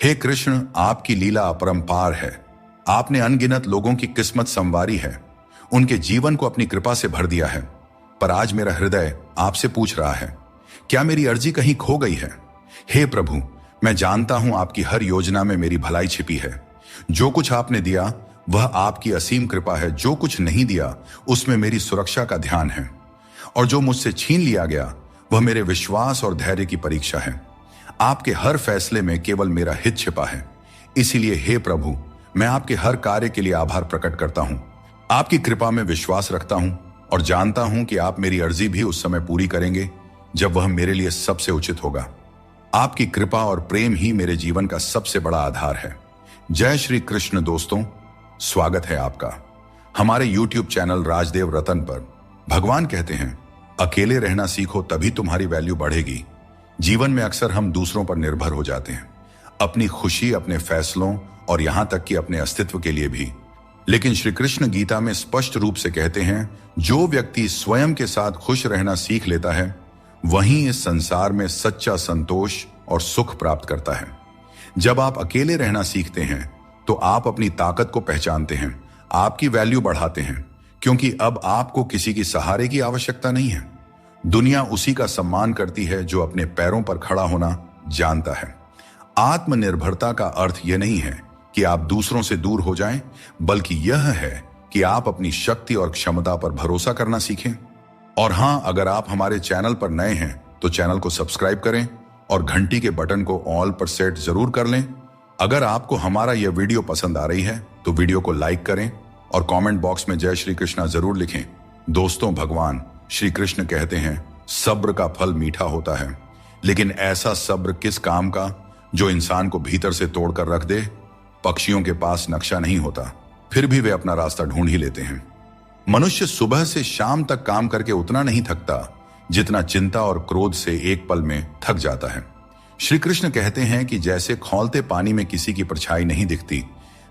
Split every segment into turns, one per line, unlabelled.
हे कृष्ण, आपकी लीला अपरंपार है। आपने अनगिनत लोगों की किस्मत संवारी है, उनके जीवन को अपनी कृपा से भर दिया है। पर आज मेरा हृदय आपसे पूछ रहा है, क्या मेरी अर्जी कहीं खो गई है? हे प्रभु, मैं जानता हूं आपकी हर योजना में मेरी भलाई छिपी है। जो कुछ आपने दिया वह आपकी असीम कृपा है, जो कुछ नहीं दिया उसमें मेरी सुरक्षा का ध्यान है, और जो मुझसे छीन लिया गया वह मेरे विश्वास और धैर्य की परीक्षा है। आपके हर फैसले में केवल मेरा हित छिपा है। इसीलिए हे प्रभु, मैं आपके हर कार्य के लिए आभार प्रकट करता हूं, आपकी कृपा में विश्वास रखता हूं और जानता हूं कि आप मेरी अर्जी भी उस समय पूरी करेंगे जब वह मेरे लिए सबसे उचित होगा। आपकी कृपा और प्रेम ही मेरे जीवन का सबसे बड़ा आधार है। जय श्री कृष्ण। दोस्तों, स्वागत है आपका हमारे YouTube चैनल राजदेव रतन पर। भगवान कहते हैं, अकेले रहना सीखो तभी तुम्हारी वैल्यू बढ़ेगी। जीवन में अक्सर हम दूसरों पर निर्भर हो जाते हैं, अपनी खुशी, अपने फैसलों और यहां तक कि अपने अस्तित्व के लिए भी। लेकिन श्री कृष्ण गीता में स्पष्ट रूप से कहते हैं, जो व्यक्ति स्वयं के साथ खुश रहना सीख लेता है वहीं इस संसार में सच्चा संतोष और सुख प्राप्त करता है। जब आप अकेले रहना सीखते हैं तो आप अपनी ताकत को पहचानते हैं, आपकी वैल्यू बढ़ाते हैं, क्योंकि अब आपको किसी की सहारे की आवश्यकता नहीं है। दुनिया उसी का सम्मान करती है जो अपने पैरों पर खड़ा होना जानता है। आत्मनिर्भरता का अर्थ यह नहीं है कि आप दूसरों से दूर हो जाएं, बल्कि यह है कि आप अपनी शक्ति और क्षमता पर भरोसा करना सीखें। और हां, अगर आप हमारे चैनल पर नए हैं तो चैनल को सब्सक्राइब करें और घंटी के बटन को ऑल पर सेट जरूर कर लें। अगर आपको हमारा यह वीडियो पसंद आ रही है तो वीडियो को लाइक करें और कमेंट बॉक्स में जय श्री कृष्णा जरूर लिखें। दोस्तों, भगवान श्री कृष्ण कहते हैं, सब्र का फल मीठा होता है, लेकिन ऐसा सब्र किस काम का जो इंसान को भीतर से तोड़कर रख दे। पक्षियों के पास नक्शा नहीं होता, फिर भी वे अपना रास्ता ढूंढ ही लेते हैं। मनुष्य सुबह से शाम तक काम करके उतना नहीं थकता जितना चिंता और क्रोध से एक पल में थक जाता है। श्री कृष्ण कहते हैं कि जैसे खौलते पानी में किसी की परछाई नहीं दिखती,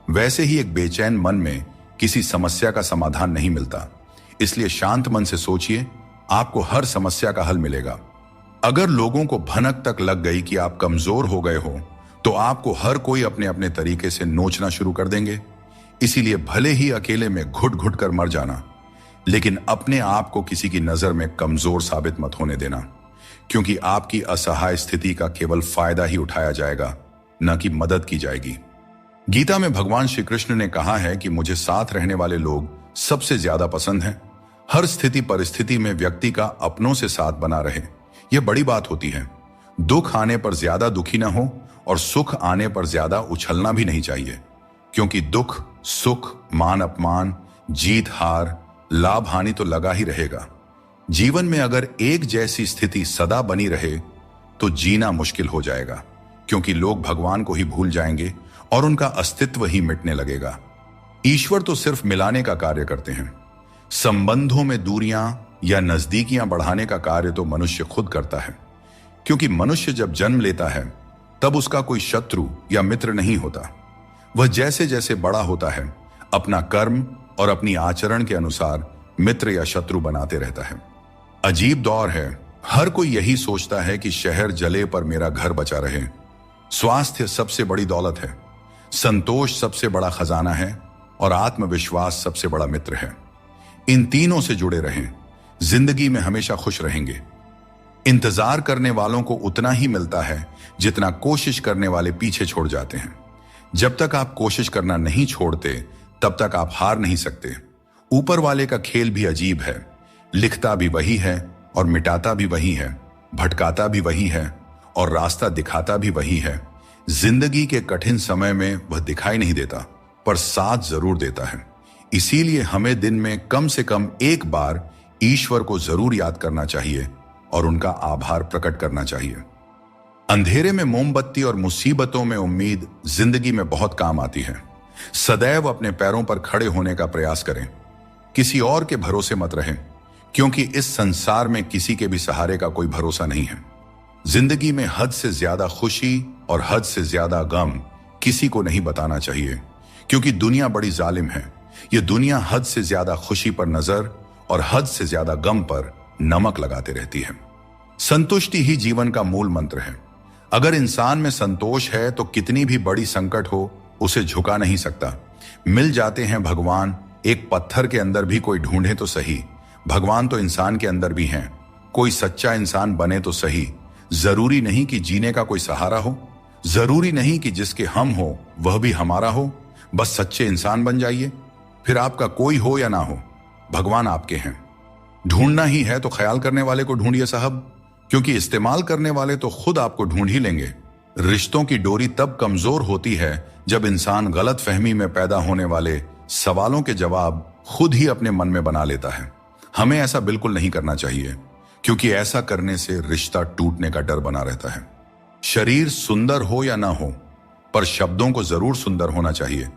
वैसे ही एक बेचैन मन में किसी समस्या का समाधान नहीं मिलता। इसलिए शांत मन से सोचिए, आपको हर समस्या का हल मिलेगा। अगर लोगों को भनक तक लग गई कि आप कमजोर हो गए हो तो आपको हर कोई अपने अपने तरीके से नोचना शुरू कर देंगे। इसीलिए भले ही अकेले में घुट घुट कर मर जाना, लेकिन अपने आप को किसी की नजर में कमजोर साबित मत होने देना, क्योंकि आपकी असहाय स्थिति का केवल फायदा ही उठाया जाएगा, न कि मदद की जाएगी। गीता में भगवान श्री कृष्ण ने कहा है कि मुझे साथ रहने वाले लोग सबसे ज्यादा पसंद हैं। हर स्थिति परिस्थिति में व्यक्ति का अपनों से साथ बना रहे, यह बड़ी बात होती है। दुख आने पर ज्यादा दुखी ना हो और सुख आने पर ज्यादा उछलना भी नहीं चाहिए, क्योंकि दुख सुख, मान अपमान, जीत हार, लाभ हानि तो लगा ही रहेगा। जीवन में अगर एक जैसी स्थिति सदा बनी रहे तो जीना मुश्किल हो जाएगा, क्योंकि लोग भगवान को ही भूल जाएंगे और उनका अस्तित्व ही मिटने लगेगा। ईश्वर तो सिर्फ मिलाने का कार्य करते हैं। संबंधों में दूरियां या नजदीकियां बढ़ाने का कार्य तो मनुष्य खुद करता है, क्योंकि मनुष्य जब जन्म लेता है तब उसका कोई शत्रु या मित्र नहीं होता। वह जैसे जैसे बड़ा होता है अपना कर्म और अपनी आचरण के अनुसार मित्र या शत्रु बनाते रहता है। अजीब दौर है, हर कोई यही सोचता है कि शहर जले पर मेरा घर बचा रहे। स्वास्थ्य सबसे बड़ी दौलत है, संतोष सबसे बड़ा खजाना है और आत्मविश्वास सबसे बड़ा मित्र है। इन तीनों से जुड़े रहें, जिंदगी में हमेशा खुश रहेंगे। इंतजार करने वालों को उतना ही मिलता है जितना कोशिश करने वाले पीछे छोड़ जाते हैं। जब तक आप कोशिश करना नहीं छोड़ते तब तक आप हार नहीं सकते। ऊपर वाले का खेल भी अजीब है, लिखता भी वही है और मिटाता भी वही है, भटकाता भी वही है और रास्ता दिखाता भी वही है। जिंदगी के कठिन समय में वह दिखाई नहीं देता, पर साथ जरूर देता है। इसीलिए हमें दिन में कम से कम एक बार ईश्वर को जरूर याद करना चाहिए और उनका आभार प्रकट करना चाहिए। अंधेरे में मोमबत्ती और मुसीबतों में उम्मीद जिंदगी में बहुत काम आती है। सदैव अपने पैरों पर खड़े होने का प्रयास करें, किसी और के भरोसे मत रहें, क्योंकि इस संसार में किसी के भी सहारे का कोई भरोसा नहीं है। जिंदगी में हद से ज्यादा खुशी और हद से ज्यादा गम किसी को नहीं बताना चाहिए, क्योंकि दुनिया बड़ी जालिम है। ये दुनिया हद से ज्यादा खुशी पर नजर और हद से ज्यादा गम पर नमक लगाते रहती है। संतुष्टि ही जीवन का मूल मंत्र है। अगर इंसान में संतोष है तो कितनी भी बड़ी संकट हो उसे झुका नहीं सकता। मिल जाते हैं भगवान, एक पत्थर के अंदर भी कोई ढूंढे तो सही। भगवान तो इंसान के अंदर भी हैं। कोई सच्चा इंसान बने तो सही। जरूरी नहीं कि जीने का कोई सहारा हो, जरूरी नहीं कि जिसके हम हो वह भी हमारा हो। बस सच्चे इंसान बन जाइए, फिर आपका कोई हो या ना हो, भगवान आपके हैं। ढूंढना ही है तो ख्याल करने वाले को ढूंढिए साहब, क्योंकि इस्तेमाल करने वाले तो खुद आपको ढूंढ ही लेंगे। रिश्तों की डोरी तब कमजोर होती है जब इंसान गलत फहमी में पैदा होने वाले सवालों के जवाब खुद ही अपने मन में बना लेता है। हमें ऐसा बिल्कुल नहीं करना चाहिए, क्योंकि ऐसा करने से रिश्ता टूटने का डर बना रहता है। शरीर सुंदर हो या ना हो, पर शब्दों को जरूर सुंदर होना चाहिए,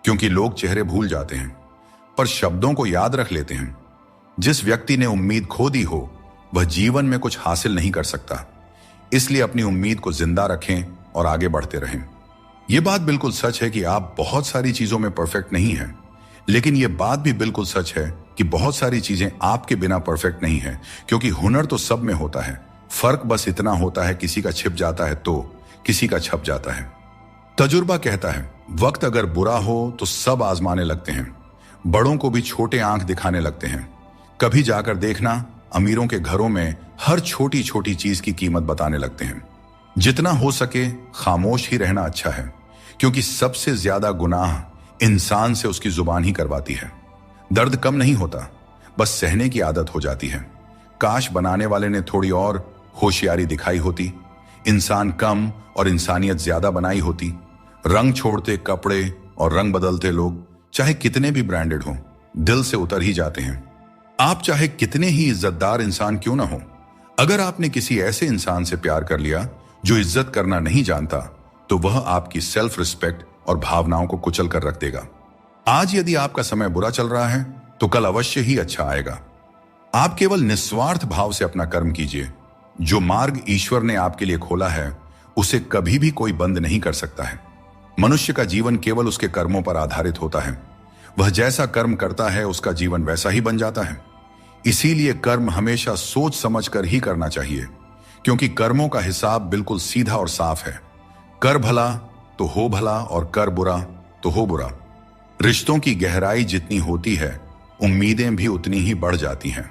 क्योंकि लोग चेहरे भूल जाते हैं पर शब्दों को याद रख लेते हैं। जिस व्यक्ति ने उम्मीद खो दी हो वह जीवन में कुछ हासिल नहीं कर सकता। इसलिए अपनी उम्मीद को जिंदा रखें और आगे बढ़ते रहें। यह बात बिल्कुल सच है कि आप बहुत सारी चीजों में परफेक्ट नहीं हैं, लेकिन यह बात भी बिल्कुल सच है कि बहुत सारी चीजें आपके बिना परफेक्ट नहीं है, क्योंकि हुनर तो सब में होता है। फर्क बस इतना होता है, किसी का छिप जाता है तो किसी का छप जाता है। तजुर्बा कहता है वक्त अगर बुरा हो तो सब आजमाने लगते हैं, बड़ों को भी छोटे आंख दिखाने लगते हैं। कभी जाकर देखना, अमीरों के घरों में हर छोटी छोटी चीज की कीमत बताने लगते हैं। जितना हो सके खामोश ही रहना अच्छा है, क्योंकि सबसे ज्यादा गुनाह इंसान से उसकी जुबान ही करवाती है। दर्द कम नहीं होता, बस सहने की आदत हो जाती है। काश बनाने वाले ने थोड़ी और होशियारी दिखाई होती, इंसान कम और इंसानियत ज्यादा बनाई होती। रंग छोड़ते कपड़े और रंग बदलते लोग चाहे कितने भी ब्रांडेड हों, दिल से उतर ही जाते हैं। आप चाहे कितने ही इज्जतदार इंसान क्यों ना हो, अगर आपने किसी ऐसे इंसान से प्यार कर लिया जो इज्जत करना नहीं जानता, तो वह आपकी सेल्फ रिस्पेक्ट और भावनाओं को कुचल कर रख देगा। आज यदि आपका समय बुरा चल रहा है तो कल अवश्य ही अच्छा आएगा। आप केवल निस्वार्थ भाव से अपना कर्म कीजिए। जो मार्ग ईश्वर ने आपके लिए खोला है उसे कभी भी कोई बंद नहीं कर सकता है। मनुष्य का जीवन केवल उसके कर्मों पर आधारित होता है। वह जैसा कर्म करता है उसका जीवन वैसा ही बन जाता है। इसीलिए कर्म हमेशा सोच समझकर ही करना चाहिए, क्योंकि कर्मों का हिसाब बिल्कुल सीधा और साफ है। कर भला तो हो भला और कर बुरा तो हो बुरा। रिश्तों की गहराई जितनी होती है उम्मीदें भी उतनी ही बढ़ जाती हैं,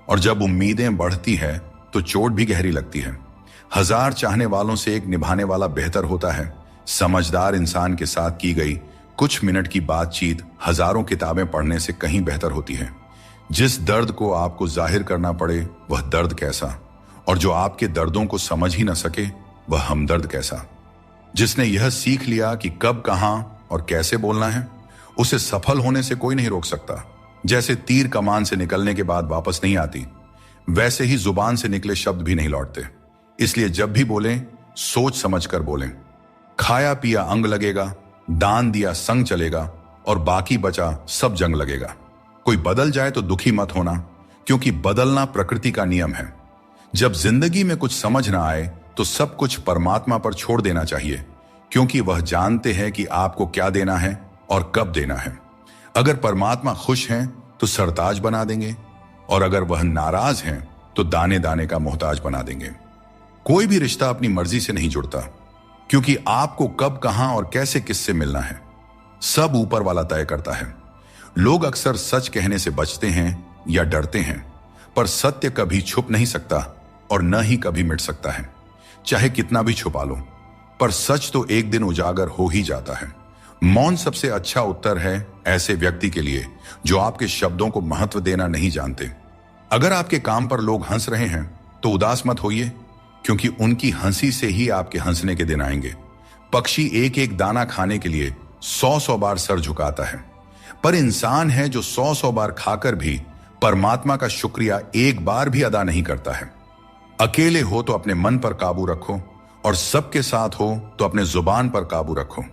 और जब उम्मीदें बढ़ती है तो चोट भी गहरी लगती है। 1000 चाहने वालों से एक निभाने वाला बेहतर होता है। समझदार इंसान के साथ की गई कुछ मिनट की बातचीत हजारों किताबें पढ़ने से कहीं बेहतर होती है। जिस दर्द को आपको जाहिर करना पड़े वह दर्द कैसा, और जो आपके दर्दों को समझ ही न सके वह हमदर्द कैसा। जिसने यह सीख लिया कि कब, कहां और कैसे बोलना है, उसे सफल होने से कोई नहीं रोक सकता। जैसे तीर कमान से निकलने के बाद वापस नहीं आती, वैसे ही जुबान से निकले शब्द भी नहीं लौटते। इसलिए जब भी बोलें सोच समझकर बोलें। खाया पिया अंग लगेगा, दान दिया संग चलेगा, और बाकी बचा सब जंग लगेगा। कोई बदल जाए तो दुखी मत होना, क्योंकि बदलना प्रकृति का नियम है। जब जिंदगी में कुछ समझ ना आए तो सब कुछ परमात्मा पर छोड़ देना चाहिए, क्योंकि वह जानते हैं कि आपको क्या देना है और कब देना है। अगर परमात्मा खुश हैं तो सरताज बना देंगे, और अगर वह नाराज हैं तो दाने दाने का मोहताज बना देंगे। कोई भी रिश्ता अपनी मर्जी से नहीं जुड़ता, क्योंकि आपको कब, कहां और कैसे किससे मिलना है सब ऊपर वाला तय करता है। लोग अक्सर सच कहने से बचते हैं या डरते हैं, पर सत्य कभी छुप नहीं सकता और न ही कभी मिट सकता है। चाहे कितना भी छुपा लो, पर सच तो एक दिन उजागर हो ही जाता है। मौन सबसे अच्छा उत्तर है ऐसे व्यक्ति के लिए जो आपके शब्दों को महत्व देना नहीं जानते। अगर आपके काम पर लोग हंस रहे हैं तो उदास मत होइए, क्योंकि उनकी हंसी से ही आपके हंसने के दिन आएंगे। पक्षी एक एक दाना खाने के लिए 100-100 बार सर झुकाता है, पर इंसान है जो 100-100 बार खाकर भी परमात्मा का शुक्रिया एक बार भी अदा नहीं करता है। अकेले हो तो अपने मन पर काबू रखो, और सबके साथ हो तो अपने जुबान पर काबू रखो।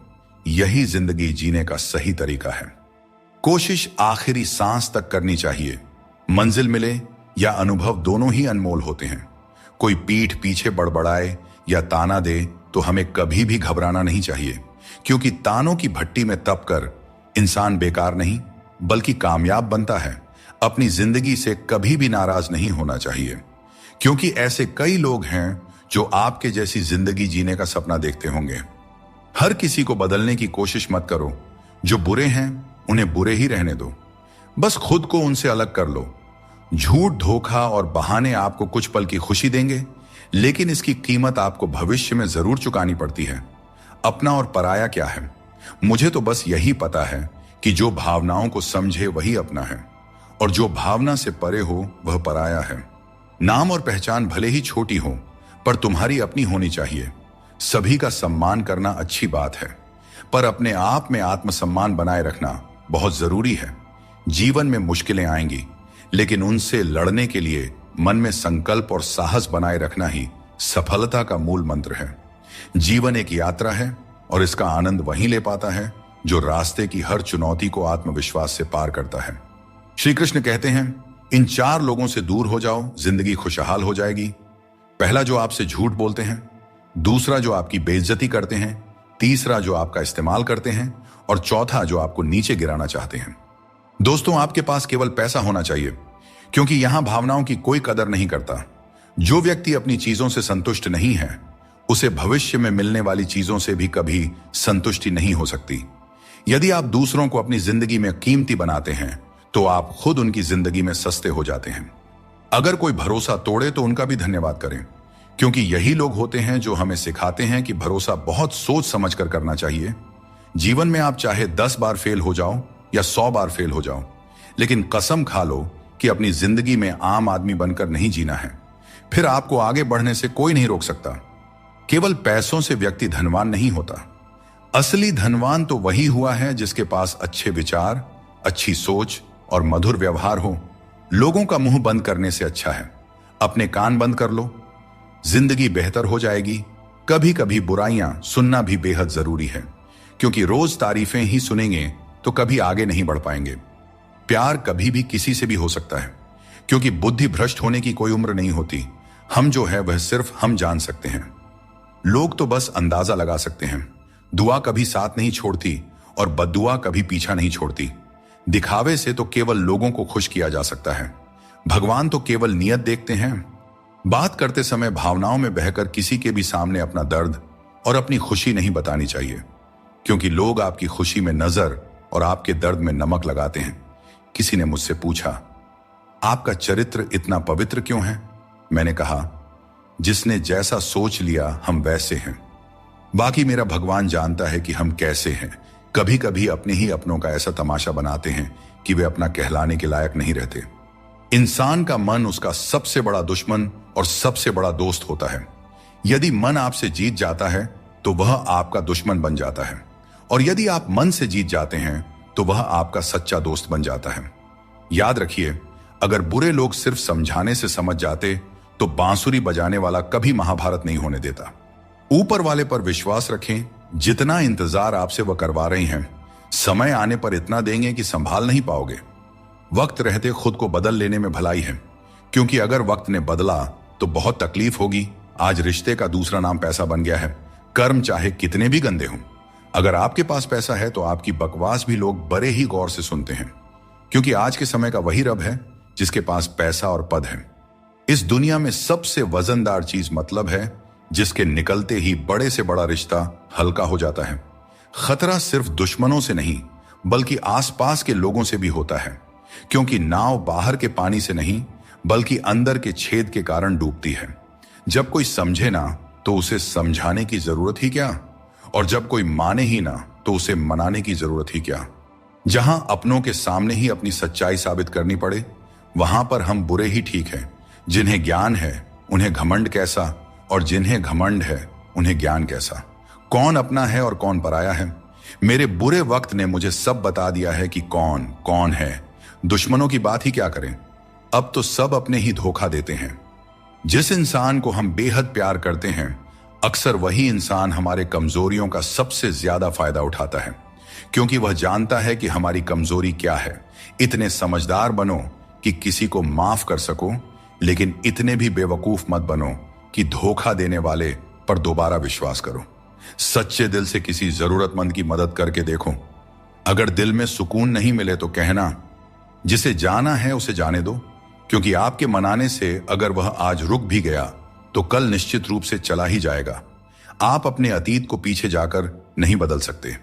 यही जिंदगी जीने का सही तरीका है। कोशिश आखिरी सांस तक करनी चाहिए। मंजिल मिले या अनुभव दोनों ही अनमोल होते हैं। कोई पीठ पीछे बड़बड़ाए या ताना दे तो हमें कभी भी घबराना नहीं चाहिए, क्योंकि तानों की भट्टी में तप कर इंसान बेकार नहीं बल्कि कामयाब बनता है। अपनी जिंदगी से कभी भी नाराज नहीं होना चाहिए, क्योंकि ऐसे कई लोग हैं जो आपके जैसी जिंदगी जीने का सपना देखते होंगे। हर किसी को बदलने की कोशिश मत करो। जो बुरे हैं उन्हें बुरे ही रहने दो। बस खुद को उनसे अलग कर लो। झूठ, धोखा और बहाने आपको कुछ पल की खुशी देंगे, लेकिन इसकी कीमत आपको भविष्य में जरूर चुकानी पड़ती है। अपना और पराया क्या है? मुझे तो बस यही पता है कि जो भावनाओं को समझे वही अपना है, और जो भावना से परे हो वह पराया है। नाम और पहचान भले ही छोटी हो, पर तुम्हारी अपनी होनी चाहिए। सभी का सम्मान करना अच्छी बात है, पर अपने आप में आत्मसम्मान बनाए रखना बहुत जरूरी है। जीवन में मुश्किलें आएंगी, लेकिन उनसे लड़ने के लिए मन में संकल्प और साहस बनाए रखना ही सफलता का मूल मंत्र है। जीवन एक यात्रा है, और इसका आनंद वही ले पाता है जो रास्ते की हर चुनौती को आत्मविश्वास से पार करता है। श्री कृष्ण कहते हैं, इन 4 लोगों से दूर हो जाओ, जिंदगी खुशहाल हो जाएगी। पहला, जो आपसे झूठ बोलते हैं। दूसरा, जो आपकी बेइज्जती करते हैं। तीसरा, जो आपका इस्तेमाल करते हैं। और चौथा, जो आपको नीचे गिराना चाहते हैं। दोस्तों, आपके पास केवल पैसा होना चाहिए, क्योंकि यहां भावनाओं की कोई कदर नहीं करता। जो व्यक्ति अपनी चीजों से संतुष्ट नहीं है, उसे भविष्य में मिलने वाली चीजों से भी कभी संतुष्टि नहीं हो सकती। यदि आप दूसरों को अपनी जिंदगी में कीमती बनाते हैं, तो आप खुद उनकी जिंदगी में सस्ते हो जाते हैं। अगर कोई भरोसा तोड़े तो उनका भी धन्यवाद करें, क्योंकि यही लोग होते हैं जो हमें सिखाते हैं कि भरोसा बहुत सोच समझ कर करना चाहिए। जीवन में आप चाहे 10 बार फेल हो जाओ या 100 बार फेल हो जाओ, लेकिन कसम खा लो कि अपनी जिंदगी में आम आदमी बनकर नहीं जीना है। फिर आपको आगे बढ़ने से कोई नहीं रोक सकता। केवल पैसों से व्यक्ति धनवान नहीं होता। असली धनवान तो वही हुआ है जिसके पास अच्छे विचार, अच्छी सोच और मधुर व्यवहार हो। लोगों का मुंह बंद करने से अच्छा है अपने कान बंद कर लो। जिंदगी बेहतर हो जाएगी। कभी कभी बुराइयां सुनना भी बेहद जरूरी है, क्योंकि रोज तारीफें ही सुनेंगे तो कभी आगे नहीं बढ़ पाएंगे। प्यार कभी भी किसी से भी हो सकता है, क्योंकि बुद्धि भ्रष्ट होने की कोई उम्र नहीं होती। हम जो है वह सिर्फ हम जान सकते हैं। लोग तो बस अंदाजा लगा सकते हैं। दुआ कभी साथ नहीं छोड़ती और बद्दुआ कभी पीछा नहीं छोड़ती। दिखावे से तो केवल लोगों को खुश किया जा सकता है। भगवान तो केवल नियत देखते हैं। बात करते समय भावनाओं में बहकर किसी के भी सामने अपना दर्द और अपनी खुशी नहीं बतानी चाहिए, क्योंकि लोग आपकी खुशी में नजर और आपके दर्द में नमक लगाते हैं। किसी ने मुझसे पूछा, आपका चरित्र इतना पवित्र क्यों है? मैंने कहा, जिसने जैसा सोच लिया हम वैसे हैं। बाकी मेरा भगवान जानता है कि हम कैसे हैं। कभी कभी अपने ही अपनों का ऐसा तमाशा बनाते हैं कि वे अपना कहलाने के लायक नहीं रहते। इंसान का मन उसका सबसे बड़ा दुश्मन और सबसे बड़ा दोस्त होता है। यदि मन आपसे जीत जाता है तो वह आपका दुश्मन बन जाता है, और यदि आप मन से जीत जाते हैं तो वह आपका सच्चा दोस्त बन जाता है। याद रखिए, अगर बुरे लोग सिर्फ समझाने से समझ जाते तो बांसुरी बजाने वाला कभी महाभारत नहीं होने देता। ऊपर वाले पर विश्वास रखें। जितना इंतजार आपसे वह करवा रही हैं, समय आने पर इतना देंगे कि संभाल नहीं पाओगे। वक्त रहते खुद को बदल लेने में भलाई है, क्योंकि अगर वक्त ने बदला तो बहुत तकलीफ होगी। आज रिश्ते का दूसरा नाम पैसा बन गया है। कर्म चाहे कितने भी गंदे हों, अगर आपके पास पैसा है तो आपकी बकवास भी लोग बड़े ही गौर से सुनते हैं, क्योंकि आज के समय का वही रब है जिसके पास पैसा और पद है। इस दुनिया में सबसे वजनदार चीज मतलब है, जिसके निकलते ही बड़े से बड़ा रिश्ता हल्का हो जाता है। खतरा सिर्फ दुश्मनों से नहीं, बल्कि आसपास के लोगों से भी होता है, क्योंकि नाव बाहर के पानी से नहीं बल्कि अंदर के छेद के कारण डूबती है। जब कोई समझे ना तो उसे समझाने की जरूरत ही क्या, और जब कोई माने ही ना तो उसे मनाने की जरूरत ही क्या। जहां अपनों के सामने ही अपनी सच्चाई साबित करनी पड़े, वहां पर हम बुरे ही ठीक हैं। जिन्हें ज्ञान है उन्हें घमंड कैसा, और जिन्हें घमंड है उन्हें ज्ञान कैसा। कौन अपना है और कौन पराया है। मेरे बुरे वक्त ने मुझे सब बता दिया है कि कौन कौन है। दुश्मनों की बात ही क्या करें, अब तो सब अपने ही धोखा देते हैं। जिस इंसान को हम बेहद प्यार करते हैं, अक्सर वही इंसान हमारे कमजोरियों का सबसे ज्यादा फायदा उठाता है, क्योंकि वह जानता है कि हमारी कमजोरी क्या है। इतने समझदार बनो कि किसी को माफ कर सको, लेकिन इतने भी बेवकूफ मत बनो कि धोखा देने वाले पर दोबारा विश्वास करो। सच्चे दिल से किसी जरूरतमंद की मदद करके देखो। अगर दिल में सुकून नहीं मिले तो कहना, जिसे जाना है उसे जाने दो, क्योंकि आपके मनाने से अगर वह आज रुक भी गया तो कल निश्चित रूप से चला ही जाएगा। आप अपने अतीत को पीछे जाकर नहीं बदल सकते,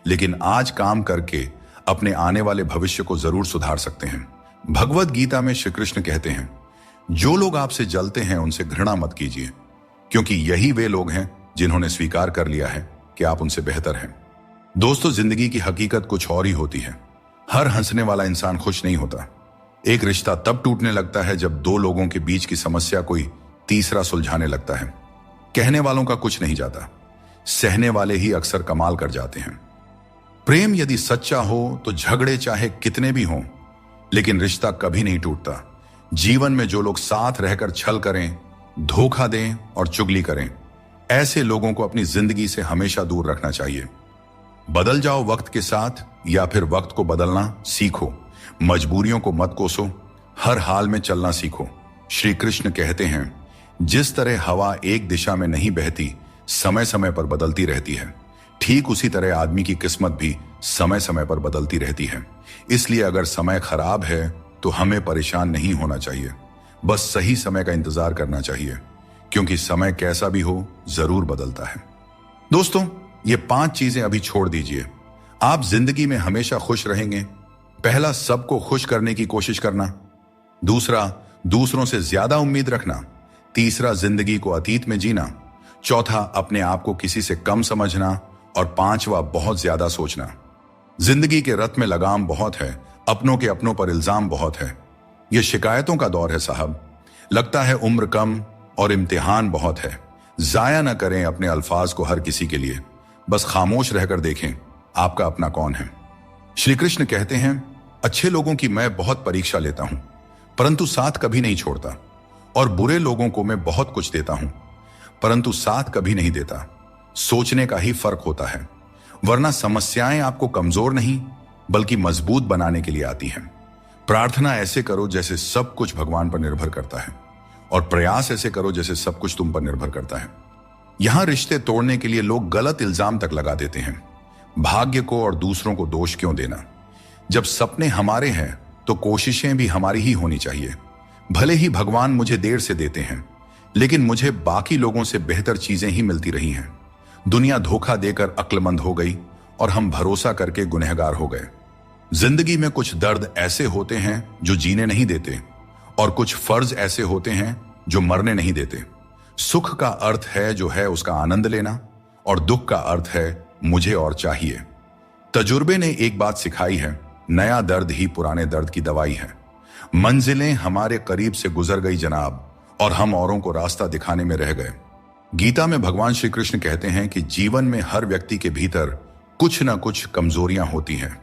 लेकिन आज काम करके अपने आने वाले भविष्य को जरूर सुधार सकते हैं। भगवत गीता में श्री कृष्ण कहते हैं, जो लोग आपसे जलते हैं उनसे घृणा मत कीजिए, क्योंकि यही वे लोग हैं जिन्होंने स्वीकार कर लिया है कि आप उनसे बेहतर हैं। दोस्तों, जिंदगी की हकीकत कुछ और ही होती है। हर हंसने वाला इंसान खुश नहीं होता। एक रिश्ता तब टूटने लगता है जब दो लोगों के बीच की समस्या कोई तीसरा सुलझाने लगता है। कहने वालों का कुछ नहीं जाता, सहने वाले ही अक्सर कमाल कर जाते हैं। प्रेम यदि सच्चा हो तो झगड़े चाहे कितने भी हों, लेकिन रिश्ता कभी नहीं टूटता। जीवन में जो लोग साथ रहकर छल करें, धोखा दें और चुगली करें, ऐसे लोगों को अपनी जिंदगी से हमेशा दूर रखना चाहिए। बदल जाओ वक्त के साथ, या फिर वक्त को बदलना सीखो। मजबूरियों को मत कोसो, हर हाल में चलना सीखो। श्री कृष्ण कहते हैं, जिस तरह हवा एक दिशा में नहीं बहती, समय समय पर बदलती रहती है, ठीक उसी तरह आदमी की किस्मत भी समय समय पर बदलती रहती है। इसलिए अगर समय खराब है तो हमें परेशान नहीं होना चाहिए, बस सही समय का इंतजार करना चाहिए, क्योंकि समय कैसा भी हो जरूर बदलता है। दोस्तों, ये 5 चीजें अभी छोड़ दीजिए, आप जिंदगी में हमेशा खुश रहेंगे। पहला, सबको खुश करने की कोशिश करना। दूसरा, दूसरों से ज्यादा उम्मीद रखना। तीसरा, जिंदगी को अतीत में जीना। चौथा, अपने आप को किसी से कम समझना। और पांचवा, बहुत ज्यादा सोचना। जिंदगी के रथ में लगाम बहुत है, अपनों के अपनों पर इल्जाम बहुत है। यह शिकायतों का दौर है साहब। लगता है उम्र कम और इम्तिहान बहुत है। जाया न करें अपने अल्फाज को हर किसी के लिए, बस खामोश रहकर देखें आपका अपना कौन है। श्री कृष्ण कहते हैं, अच्छे लोगों की मैं बहुत परीक्षा लेता हूं, परंतु साथ कभी नहीं छोड़ता, और बुरे लोगों को मैं बहुत कुछ देता हूं, परंतु साथ कभी नहीं देता। सोचने का ही फर्क होता है, वरना समस्याएं आपको कमजोर नहीं बल्कि मजबूत बनाने के लिए आती हैं। प्रार्थना ऐसे करो जैसे सब कुछ भगवान पर निर्भर करता है, और प्रयास ऐसे करो जैसे सब कुछ तुम पर निर्भर करता है। यहां रिश्ते तोड़ने के लिए लोग गलत इल्जाम तक लगा देते हैं। भाग्य को और दूसरों को दोष क्यों देना? जब सपने हमारे हैं तो कोशिशें भी हमारी ही होनी चाहिए। भले ही भगवान मुझे देर से देते हैं, लेकिन मुझे बाकी लोगों से बेहतर चीजें ही मिलती रही हैं। दुनिया धोखा देकर अक्लमंद हो गई और हम भरोसा करके गुनहगार हो गए। जिंदगी में कुछ दर्द ऐसे होते हैं जो जीने नहीं देते, और कुछ फर्ज ऐसे होते हैं जो मरने नहीं देते। सुख का अर्थ है जो है उसका आनंद लेना, और दुख का अर्थ है मुझे और चाहिए। तजुर्बे ने एक बात सिखाई है, नया दर्द ही पुराने दर्द की दवाई है। मंजिलें हमारे करीब से गुजर गई जनाब, और हम औरों को रास्ता दिखाने में रह गए। गीता में भगवान श्री कृष्ण कहते हैं कि जीवन में हर व्यक्ति के भीतर कुछ न कुछ कमजोरियां होती हैं।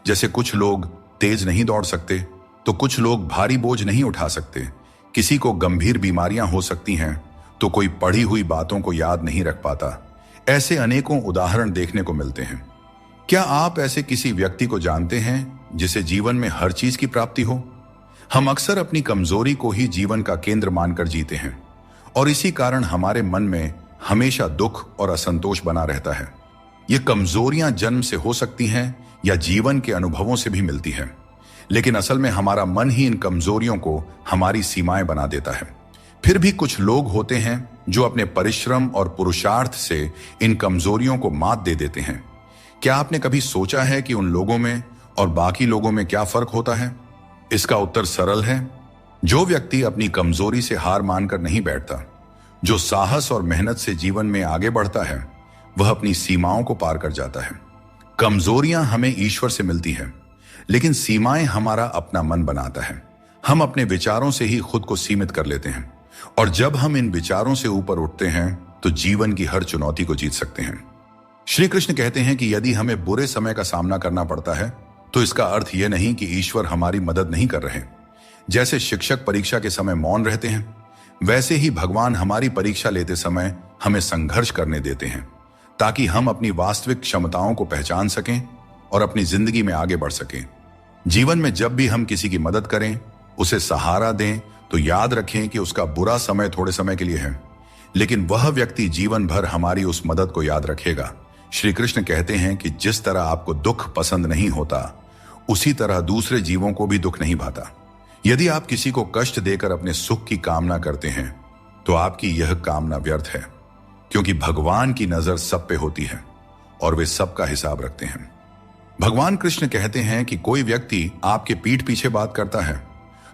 जैसे कुछ लोग तेज नहीं दौड़ सकते, तो कुछ लोग भारी बोझ नहीं उठा सकते। किसी को गंभीर बीमारियां हो सकती हैं, तो कोई पढ़ी हुई बातों को याद नहीं रख पाता। ऐसे अनेकों उदाहरण देखने को मिलते हैं। क्या आप ऐसे किसी व्यक्ति को जानते हैं जिसे जीवन में हर चीज की प्राप्ति हो? हम अक्सर अपनी कमजोरी को ही जीवन का केंद्र मानकर जीते हैं, और इसी कारण हमारे मन में हमेशा दुख और असंतोष बना रहता है। ये कमजोरियां जन्म से हो सकती हैं या जीवन के अनुभवों से भी मिलती हैं, लेकिन असल में हमारा मन ही इन कमजोरियों को हमारी सीमाएं बना देता है। फिर भी कुछ लोग होते हैं जो अपने परिश्रम और पुरुषार्थ से इन कमजोरियों को मात दे देते हैं। क्या आपने कभी सोचा है कि उन लोगों में और बाकी लोगों में क्या फर्क होता है? इसका उत्तर सरल है। जो व्यक्ति अपनी कमजोरी से हार मानकर नहीं बैठता, जो साहस और मेहनत से जीवन में आगे बढ़ता है, वह अपनी सीमाओं को पार कर जाता है। कमजोरियां हमें ईश्वर से मिलती हैं, लेकिन सीमाएं हमारा अपना मन बनाता है। हम अपने विचारों से ही खुद को सीमित कर लेते हैं, और जब हम इन विचारों से ऊपर उठते हैं तो जीवन की हर चुनौती को जीत सकते हैं। श्री कृष्ण कहते हैं कि यदि हमें बुरे समय का सामना करना पड़ता है, तो इसका अर्थ यह नहीं कि ईश्वर हमारी मदद नहीं कर रहे। जैसे शिक्षक परीक्षा के समय मौन रहते हैं, वैसे ही भगवान हमारी परीक्षा लेते समय हमें संघर्ष करने देते हैं, ताकि हम अपनी वास्तविक क्षमताओं को पहचान सकें और अपनी जिंदगी में आगे बढ़ सकें। जीवन में जब भी हम किसी की मदद करें, उसे सहारा दें, तो याद रखें कि उसका बुरा समय थोड़े समय के लिए है, लेकिन वह व्यक्ति जीवन भर हमारी उस मदद को याद रखेगा। श्री कृष्ण कहते हैं कि जिस तरह आपको दुख पसंद नहीं होता, उसी तरह दूसरे जीवों को भी दुख नहीं भाता। यदि आप किसी को कष्ट देकर अपने सुख की कामना करते हैं, तो आपकी यह कामना व्यर्थ है, क्योंकि भगवान की नजर सब पे होती है और वे सबका हिसाब रखते हैं। भगवान कृष्ण कहते हैं कि कोई व्यक्ति आपके पीठ पीछे बात करता है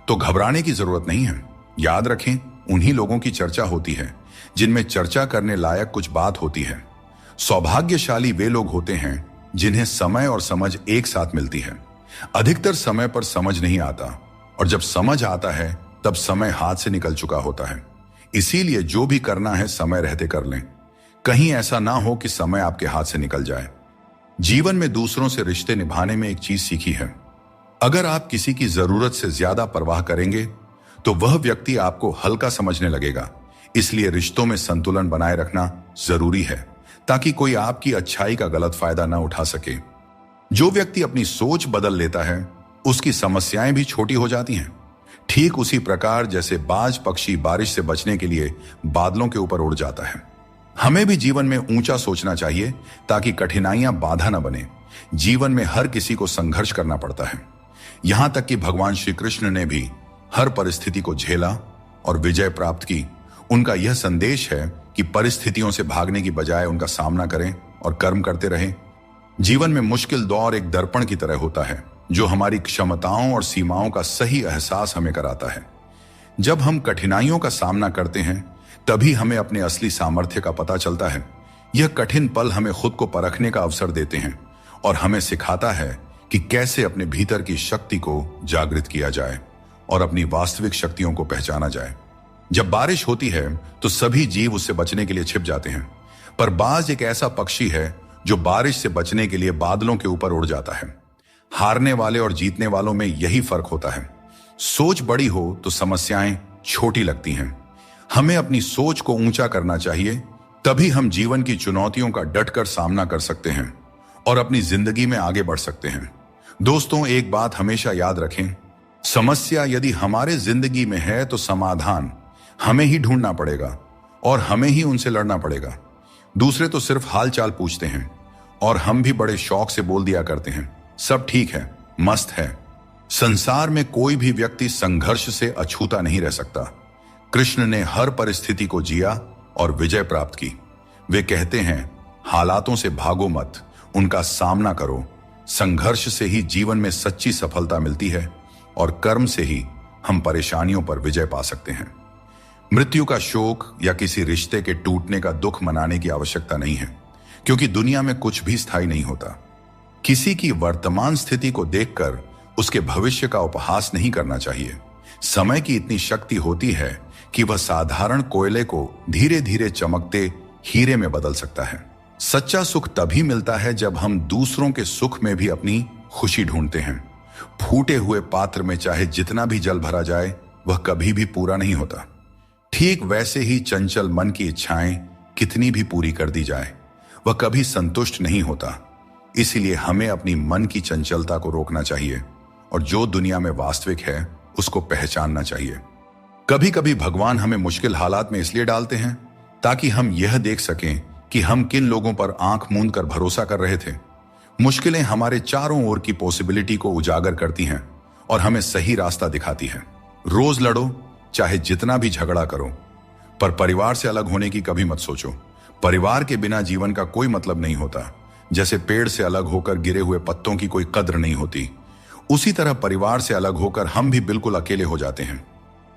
तो घबराने की जरूरत नहीं है। याद रखें, उन्हीं लोगों की चर्चा होती है जिनमें चर्चा करने लायक कुछ बात होती है। सौभाग्यशाली वे लोग होते हैं जिन्हें समय और समझ एक साथ मिलती है। अधिकतर समय पर समझ नहीं आता, और जब समझ आता है तब समय हाथ से निकल चुका होता है। इसीलिए जो भी करना है समय रहते कर लें, कहीं ऐसा ना हो कि समय आपके हाथ से निकल जाए। जीवन में दूसरों से रिश्ते निभाने में एक चीज सीखी है, अगर आप किसी की जरूरत से ज्यादा परवाह करेंगे तो वह व्यक्ति आपको हल्का समझने लगेगा। इसलिए रिश्तों में संतुलन बनाए रखना जरूरी है, ताकि कोई आपकी अच्छाई का गलत फायदा ना उठा सके। जो व्यक्ति अपनी सोच बदल लेता है उसकी समस्याएं भी छोटी हो जाती हैं। ठीक उसी प्रकार जैसे बाज पक्षी बारिश से बचने के लिए बादलों के ऊपर उड़ जाता है, हमें भी जीवन में ऊंचा सोचना चाहिए ताकि कठिनाइयां बाधा न बने। जीवन में हर किसी को संघर्ष करना पड़ता है, यहां तक कि भगवान श्री कृष्ण ने भी हर परिस्थिति को झेला और विजय प्राप्त की। उनका यह संदेश है कि परिस्थितियों से भागने की बजाय उनका सामना करें और कर्म करते रहें। जीवन में मुश्किल दौर एक दर्पण की तरह होता है जो हमारी क्षमताओं और सीमाओं का सही एहसास हमें कराता है। जब हम कठिनाइयों का सामना करते हैं तभी हमें अपने असली सामर्थ्य का पता चलता है। यह कठिन पल हमें खुद को परखने का अवसर देते हैं और हमें सिखाता है कि कैसे अपने भीतर की शक्ति को जागृत किया जाए और अपनी वास्तविक शक्तियों को पहचाना जाए। जब बारिश होती है तो सभी जीव उससे बचने के लिए छिप जाते हैं, पर बाज एक ऐसा पक्षी है जो बारिश से बचने के लिए बादलों के ऊपर उड़ जाता है। हारने वाले और जीतने वालों में यही फर्क होता है। सोच बड़ी हो तो समस्याएं छोटी लगती हैं। हमें अपनी सोच को ऊंचा करना चाहिए, तभी हम जीवन की चुनौतियों का डटकर सामना कर सकते हैं और अपनी जिंदगी में आगे बढ़ सकते हैं। दोस्तों, एक बात हमेशा याद रखें, समस्या यदि हमारे जिंदगी में है तो समाधान हमें ही ढूंढना पड़ेगा और हमें ही उनसे लड़ना पड़ेगा। दूसरे तो सिर्फ हालचाल पूछते हैं और हम भी बड़े शौक से बोल दिया करते हैं, सब ठीक है, मस्त है। संसार में कोई भी व्यक्ति संघर्ष से अछूता नहीं रह सकता। कृष्ण ने हर परिस्थिति को जिया और विजय प्राप्त की। वे कहते हैं, हालातों से भागो मत, उनका सामना करो। संघर्ष से ही जीवन में सच्ची सफलता मिलती है और कर्म से ही हम परेशानियों पर विजय पा सकते हैं। मृत्यु का शोक या किसी रिश्ते के टूटने का दुख मनाने की आवश्यकता नहीं है, क्योंकि दुनिया में कुछ भी स्थायी नहीं होता। किसी की वर्तमान स्थिति को देखकर उसके भविष्य का उपहास नहीं करना चाहिए। समय की इतनी शक्ति होती है कि वह साधारण कोयले को धीरे धीरे चमकते हीरे में बदल सकता है। सच्चा सुख तभी मिलता है जब हम दूसरों के सुख में भी अपनी खुशी ढूंढते हैं। फूटे हुए पात्र में चाहे जितना भी जल भरा जाए वह कभी भी पूरा नहीं होता। ठीक वैसे ही चंचल मन की इच्छाएं कितनी भी पूरी कर दी जाए वह कभी संतुष्ट नहीं होता। इसीलिए हमें अपनी मन की चंचलता को रोकना चाहिए और जो दुनिया में वास्तविक है उसको पहचानना चाहिए। कभी कभी भगवान हमें मुश्किल हालात में इसलिए डालते हैं ताकि हम यह देख सकें कि हम किन लोगों पर आंख मूंद कर भरोसा कर रहे थे। मुश्किलें हमारे चारों ओर की पॉसिबिलिटी को उजागर करती हैं और हमें सही रास्ता दिखाती हैं। रोज लड़ो, चाहे जितना भी झगड़ा करो, पर परिवार से अलग होने की कभी मत सोचो। परिवार के बिना जीवन का कोई मतलब नहीं होता। जैसे पेड़ से अलग होकर गिरे हुए पत्तों की कोई कद्र नहीं होती, उसी तरह परिवार से अलग होकर हम भी बिल्कुल अकेले हो जाते हैं।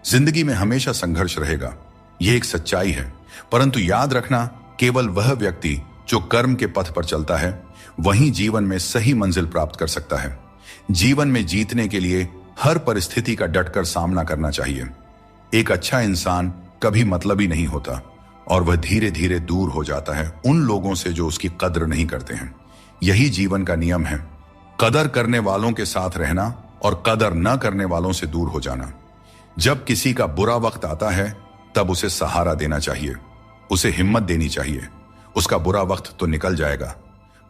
जिंदगी में हमेशा संघर्ष रहेगा, यह एक सच्चाई है, परंतु याद रखना, केवल वह व्यक्ति जो कर्म के पथ पर चलता है वही जीवन में सही मंजिल प्राप्त कर सकता है। जीवन में जीतने के लिए हर परिस्थिति का डटकर सामना करना चाहिए। एक अच्छा इंसान कभी मतलबी नहीं होता और वह धीरे धीरे दूर हो जाता है उन लोगों से जो उसकी कद्र नहीं करते हैं। यही जीवन का नियम है, कदर करने वालों के साथ रहना और कदर न करने वालों से दूर हो जाना। जब किसी का बुरा वक्त आता है तब उसे सहारा देना चाहिए, उसे हिम्मत देनी चाहिए। उसका बुरा वक्त तो निकल जाएगा,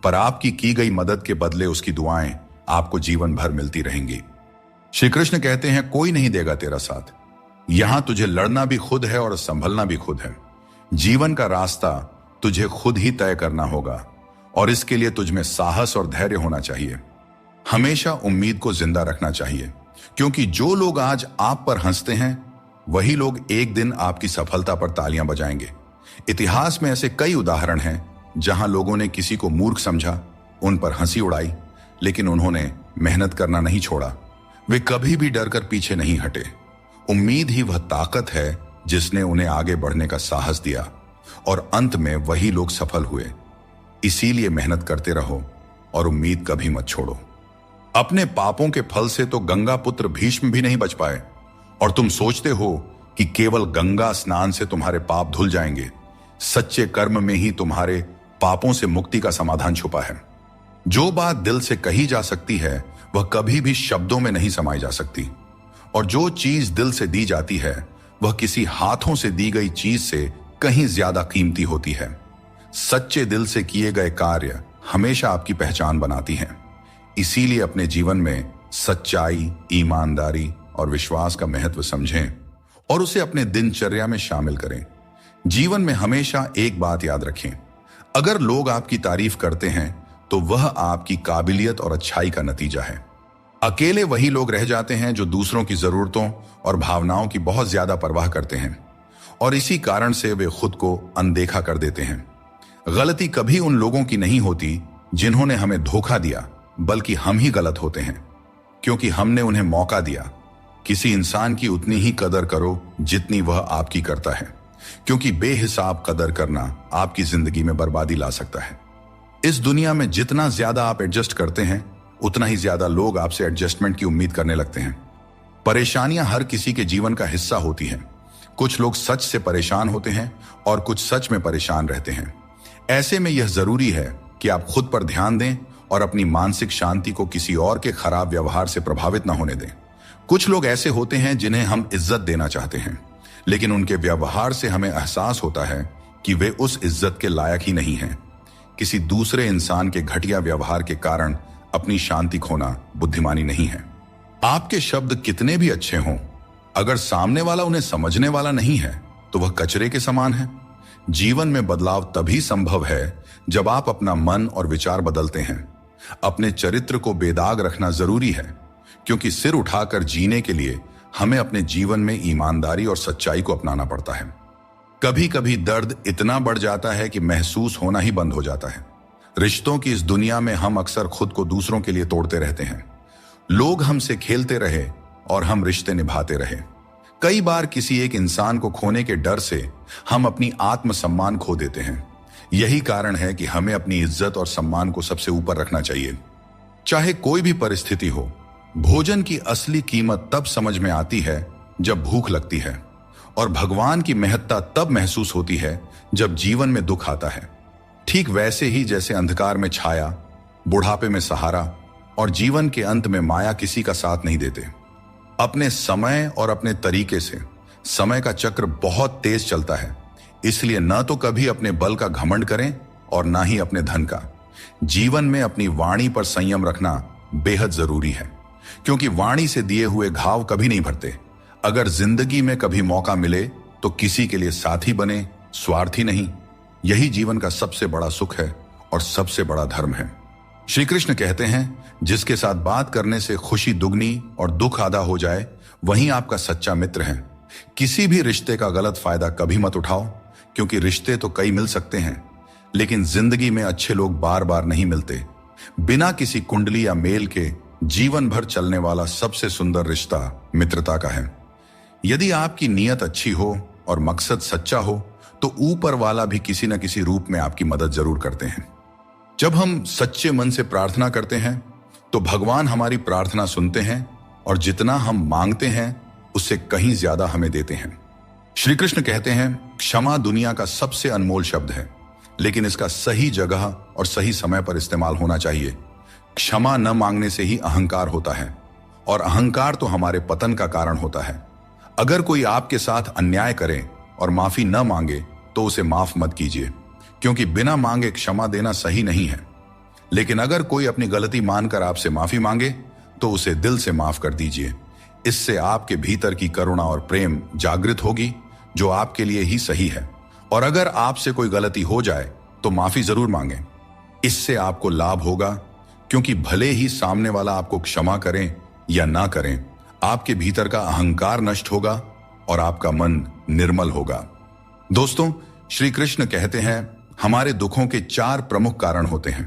पर आपकी की गई मदद के बदले उसकी दुआएं आपको जीवन भर मिलती रहेंगी। श्री कृष्ण कहते हैं, कोई नहीं देगा तेरा साथ। यहां तुझे लड़ना भी खुद है और संभलना भी खुद है। जीवन का रास्ता तुझे खुद ही तय करना होगा और इसके लिए तुझ में साहस और धैर्य होना चाहिए। हमेशा उम्मीद को जिंदा रखना चाहिए, क्योंकि जो लोग आज आप पर हंसते हैं वही लोग एक दिन आपकी सफलता पर तालियां बजाएंगे। इतिहास में ऐसे कई उदाहरण हैं जहां लोगों ने किसी को मूर्ख समझा, उन पर हंसी उड़ाई, लेकिन उन्होंने मेहनत करना नहीं छोड़ा। वे कभी भी डरकर पीछे नहीं हटे। उम्मीद ही वह ताकत है जिसने उन्हें आगे बढ़ने का साहस दिया, और अंत में वही लोग सफल हुए। इसीलिए मेहनत करते रहो और उम्मीद कभी मत छोड़ो। अपने पापों के फल से तो गंगा पुत्र भीष्म भी नहीं बच पाए, और तुम सोचते हो कि केवल गंगा स्नान से तुम्हारे पाप धुल जाएंगे। सच्चे कर्म में ही तुम्हारे पापों से मुक्ति का समाधान छुपा है। जो बात दिल से कही जा सकती है वह कभी भी शब्दों में नहीं समाई जा सकती, और जो चीज दिल से दी जाती है वह किसी हाथों से दी गई चीज से कहीं ज्यादा कीमती होती है। सच्चे दिल से किए गए कार्य हमेशा आपकी पहचान बनाती हैं। इसीलिए अपने जीवन में सच्चाई, ईमानदारी और विश्वास का महत्व समझें और उसे अपने दिनचर्या में शामिल करें। जीवन में हमेशा एक बात याद रखें, अगर लोग आपकी तारीफ करते हैं तो वह आपकी काबिलियत और अच्छाई का नतीजा है। अकेले वही लोग रह जाते हैं जो दूसरों की जरूरतों और भावनाओं की बहुत ज्यादा परवाह करते हैं, और इसी कारण से वे खुद को अनदेखा कर देते हैं। गलती कभी उन लोगों की नहीं होती जिन्होंने हमें धोखा दिया, बल्कि हम ही गलत होते हैं क्योंकि हमने उन्हें मौका दिया। किसी इंसान की उतनी ही कदर करो जितनी वह आपकी करता है, क्योंकि बेहिसाब कदर करना आपकी जिंदगी में बर्बादी ला सकता है। इस दुनिया में जितना ज्यादा आप एडजस्ट करते हैं उतना ही ज्यादा लोग आपसे एडजस्टमेंट की उम्मीद करने लगते हैं। परेशानियां हर किसी के जीवन का हिस्सा होती हैं। कुछ लोग सच से परेशान होते हैं और कुछ सच में परेशान रहते हैं। ऐसे में यह जरूरी है कि आप खुद पर ध्यान दें और अपनी मानसिक शांति को किसी और के खराब व्यवहार से प्रभावित न होने दें। कुछ लोग ऐसे होते हैं जिन्हें हम इज्जत देना चाहते हैं, लेकिन उनके व्यवहार से हमें एहसास होता है कि वे उस इज्जत के लायक ही नहीं हैं। किसी दूसरे इंसान के घटिया व्यवहार के कारण अपनी शांति खोना बुद्धिमानी नहीं है। आपके शब्द कितने भी अच्छे हों, अगर सामने वाला उन्हें समझने वाला नहीं है तो वह कचरे के समान है। जीवन में बदलाव तभी संभव है जब आप अपना मन और विचार बदलते हैं। अपने चरित्र को बेदाग रखना जरूरी है, क्योंकि सिर उठाकर जीने के लिए हमें अपने जीवन में ईमानदारी और सच्चाई को अपनाना पड़ता है। कभी कभी दर्द इतना बढ़ जाता है कि महसूस होना ही बंद हो जाता है। रिश्तों की इस दुनिया में हम अक्सर खुद को दूसरों के लिए तोड़ते रहते हैं। लोग हमसे खेलते रहे और हम रिश्ते निभाते रहे। कई बार किसी एक इंसान को खोने के डर से हम अपनी आत्मसम्मान खो देते हैं। यही कारण है कि हमें अपनी इज्जत और सम्मान को सबसे ऊपर रखना चाहिए। चाहे कोई भी परिस्थिति हो, भोजन की असली कीमत तब समझ में आती है जब भूख लगती है, और भगवान की महत्ता तब महसूस होती है जब जीवन में दुख आता है। ठीक वैसे ही जैसे अंधकार में छाया, बुढ़ापे में सहारा और जीवन के अंत में माया किसी का साथ नहीं देते। अपने समय और अपने तरीके से समय का चक्र बहुत तेज चलता है, इसलिए न तो कभी अपने बल का घमंड करें और ना ही अपने धन का। जीवन में अपनी वाणी पर संयम रखना बेहद जरूरी है, क्योंकि वाणी से दिए हुए घाव कभी नहीं भरते। अगर जिंदगी में कभी मौका मिले तो किसी के लिए साथी बने, स्वार्थी नहीं। यही जीवन का सबसे बड़ा सुख है और सबसे बड़ा धर्म है। श्री कृष्ण कहते हैं, जिसके साथ बात करने से खुशी दुगनी और दुख आधा हो जाए, वही आपका सच्चा मित्र है। किसी भी रिश्ते का गलत फायदा कभी मत उठाओ, क्योंकि रिश्ते तो कई मिल सकते हैं, लेकिन जिंदगी में अच्छे लोग बार बार नहीं मिलते। बिना किसी कुंडली या मेल के जीवन भर चलने वाला सबसे सुंदर रिश्ता मित्रता का है। यदि आपकी नीयत अच्छी हो और मकसद सच्चा हो तो ऊपर वाला भी किसी न किसी रूप में आपकी मदद जरूर करते हैं। जब हम सच्चे मन से प्रार्थना करते हैं तो भगवान हमारी प्रार्थना सुनते हैं, और जितना हम मांगते हैं उससे कहीं ज्यादा हमें देते हैं। श्री कृष्ण कहते हैं, क्षमा दुनिया का सबसे अनमोल शब्द है, लेकिन इसका सही जगह और सही समय पर इस्तेमाल होना चाहिए। क्षमा न मांगने से ही अहंकार होता है, और अहंकार तो हमारे पतन का कारण होता है। अगर कोई आपके साथ अन्याय करे और माफी न मांगे तो उसे माफ मत कीजिए, क्योंकि बिना मांगे क्षमा देना सही नहीं है। लेकिन अगर कोई अपनी गलती मानकर आपसे माफी मांगे तो उसे दिल से माफ कर दीजिए। इससे आपके भीतर की करुणा और प्रेम जागृत होगी, जो आपके लिए ही सही है। और अगर आपसे कोई गलती हो जाए तो माफी जरूर मांगें। इससे आपको लाभ होगा, क्योंकि भले ही सामने वाला आपको क्षमा करें या ना करें, आपके भीतर का अहंकार नष्ट होगा और आपका मन निर्मल होगा। दोस्तों, श्री कृष्ण कहते हैं हमारे दुखों के 4 प्रमुख कारण होते हैं।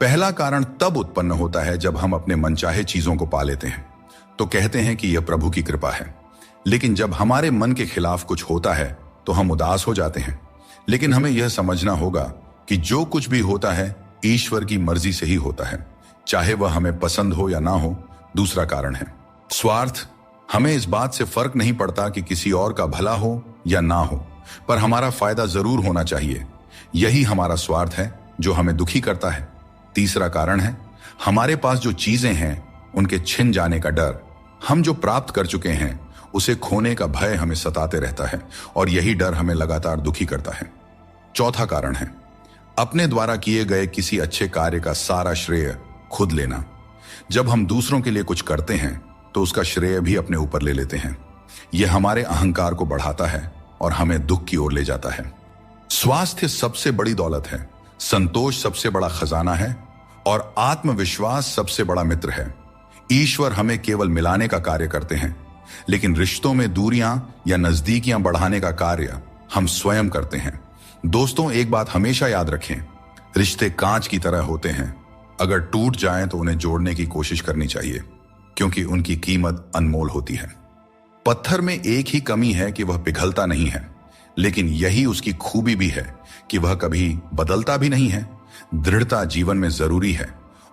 पहला कारण तब उत्पन्न होता है जब हम अपने मनचाहे चीजों को पा लेते हैं तो कहते हैं कि यह प्रभु की कृपा है। लेकिन जब हमारे मन के खिलाफ कुछ होता है तो हम उदास हो जाते हैं। लेकिन हमें यह समझना होगा कि जो कुछ भी होता है ईश्वर की मर्जी से ही होता है, चाहे वह हमें पसंद हो या ना हो। दूसरा कारण है स्वार्थ। हमें इस बात से फर्क नहीं पड़ता कि किसी और का भला हो या ना हो, पर हमारा फायदा जरूर होना चाहिए। यही हमारा स्वार्थ है जो हमें दुखी करता है। तीसरा कारण है हमारे पास जो चीजें हैं उनके छिन जाने का डर। हम जो प्राप्त कर चुके हैं उसे खोने का भय हमें सताते रहता है और यही डर हमें लगातार दुखी करता है। चौथा कारण है अपने द्वारा किए गए किसी अच्छे कार्य का सारा श्रेय खुद लेना। जब हम दूसरों के लिए कुछ करते हैं तो उसका श्रेय भी अपने ऊपर ले लेते हैं। यह हमारे अहंकार को बढ़ाता है और हमें दुख की ओर ले जाता है। स्वास्थ्य सबसे बड़ी दौलत है, संतोष सबसे बड़ा खजाना है और आत्मविश्वास सबसे बड़ा मित्र है। ईश्वर हमें केवल मिलाने का कार्य करते हैं, लेकिन रिश्तों में दूरियां या नजदीकियां बढ़ाने का कार्य हम स्वयं करते हैं। दोस्तों, एक बात हमेशा याद रखें, रिश्ते कांच की तरह होते हैं। अगर टूट जाएं तो उन्हें जोड़ने की कोशिश करनी चाहिए, क्योंकि उनकी कीमत अनमोल होती है। पत्थर में एक ही कमी है कि वह पिघलता नहीं है, लेकिन यही उसकी खूबी भी है कि वह कभी बदलता भी नहीं है। दृढ़ता जीवन में जरूरी है,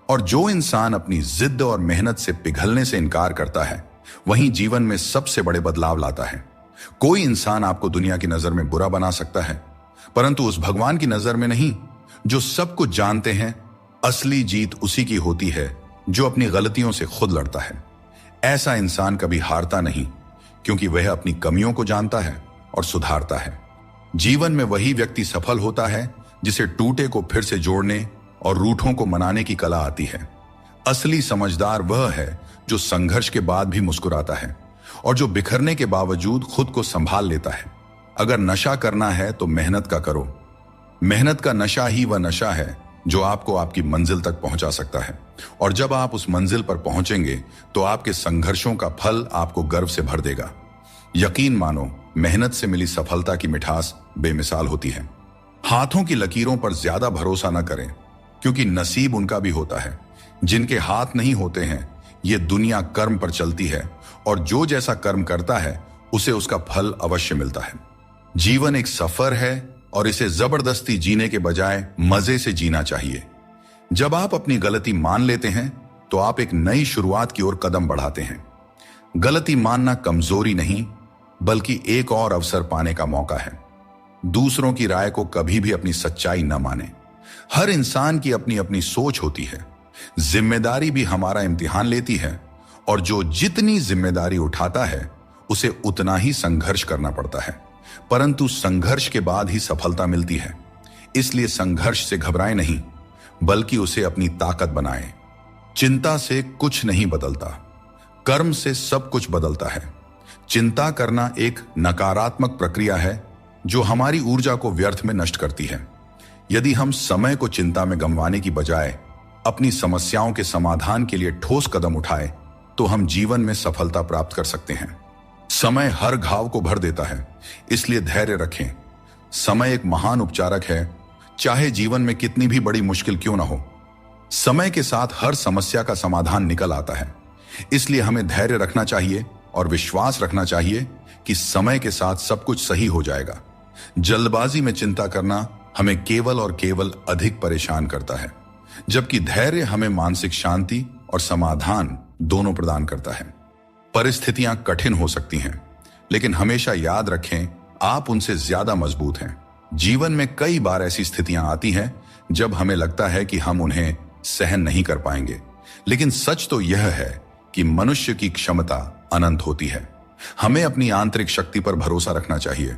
और जो इंसान अपनी जिद और मेहनत से पिघलने से इनकार करता है वहीं जीवन में सबसे बड़े बदलाव लाता है। कोई इंसान आपको दुनिया की नजर में बुरा बना सकता है, परंतु उस भगवान की नजर में नहीं जो सब कुछ जानते हैं। असली जीत उसी की होती है जो अपनी गलतियों से खुद लड़ता है। ऐसा इंसान कभी हारता नहीं, क्योंकि वह अपनी कमियों को जानता है और सुधारता है। जीवन में वही व्यक्ति सफल होता है जिसे टूटे को फिर से जोड़ने और रूठों को मनाने की कला आती है। असली समझदार वह है जो संघर्ष के बाद भी मुस्कुराता है और जो बिखरने के बावजूद खुद को संभाल लेता है। अगर नशा करना है तो मेहनत का करो। मेहनत का नशा ही वह नशा है जो आपको आपकी मंजिल तक पहुंचा सकता है, और जब आप उस मंजिल पर पहुंचेंगे तो आपके संघर्षों का फल आपको गर्व से भर देगा। यकीन मानो, मेहनत से मिली सफलता की मिठास बेमिसाल होती है। हाथों की लकीरों पर ज्यादा भरोसा न करें, क्योंकि नसीब उनका भी होता है। जिनके हाथ नहीं होते हैं, ये दुनिया कर्म पर चलती है, और जो जैसा कर्म करता है उसे उसका फल अवश्य मिलता है। जीवन एक सफर है और इसे जबरदस्ती जीने के बजाय मजे से जीना चाहिए। जब आप अपनी गलती मान लेते हैं तो आप एक नई शुरुआत की ओर कदम बढ़ाते हैं। गलती मानना कमजोरी नहीं, बल्कि एक और अवसर पाने का मौका है। दूसरों की राय को कभी भी अपनी सच्चाई न माने। हर इंसान की अपनी अपनी सोच होती है। जिम्मेदारी भी हमारा इम्तिहान लेती है, और जो जितनी जिम्मेदारी उठाता है उसे उतना ही संघर्ष करना पड़ता है, परंतु संघर्ष के बाद ही सफलता मिलती है। इसलिए संघर्ष से घबराएं नहीं, बल्कि उसे अपनी ताकत बनाएं। चिंता से कुछ नहीं बदलता, कर्म से सब कुछ बदलता है। चिंता करना एक नकारात्मक प्रक्रिया है जो हमारी ऊर्जा को व्यर्थ में नष्ट करती है। यदि हम समय को चिंता में गंवाने की बजाय अपनी समस्याओं के समाधान के लिए ठोस कदम उठाए तो हम जीवन में सफलता प्राप्त कर सकते हैं। समय हर घाव को भर देता है, इसलिए धैर्य रखें। समय एक महान उपचारक है, चाहे जीवन में कितनी भी बड़ी मुश्किल क्यों ना हो। समय के साथ हर समस्या का समाधान निकल आता है। इसलिए हमें धैर्य रखना चाहिए और विश्वास रखना चाहिए कि समय के साथ सब कुछ सही हो जाएगा। जल्दबाजी में चिंता करना हमें केवल और केवल अधिक परेशान करता है, जबकि धैर्य हमें मानसिक शांति और समाधान दोनों प्रदान करता है। परिस्थितियां कठिन हो सकती हैं, लेकिन हमेशा याद रखें आप उनसे ज्यादा मजबूत हैं। जीवन में कई बार ऐसी स्थितियां आती हैं जब हमें लगता है कि हम उन्हें सहन नहीं कर पाएंगे, लेकिन सच तो यह है कि मनुष्य की क्षमता अनंत होती है। हमें अपनी आंतरिक शक्ति पर भरोसा रखना चाहिए,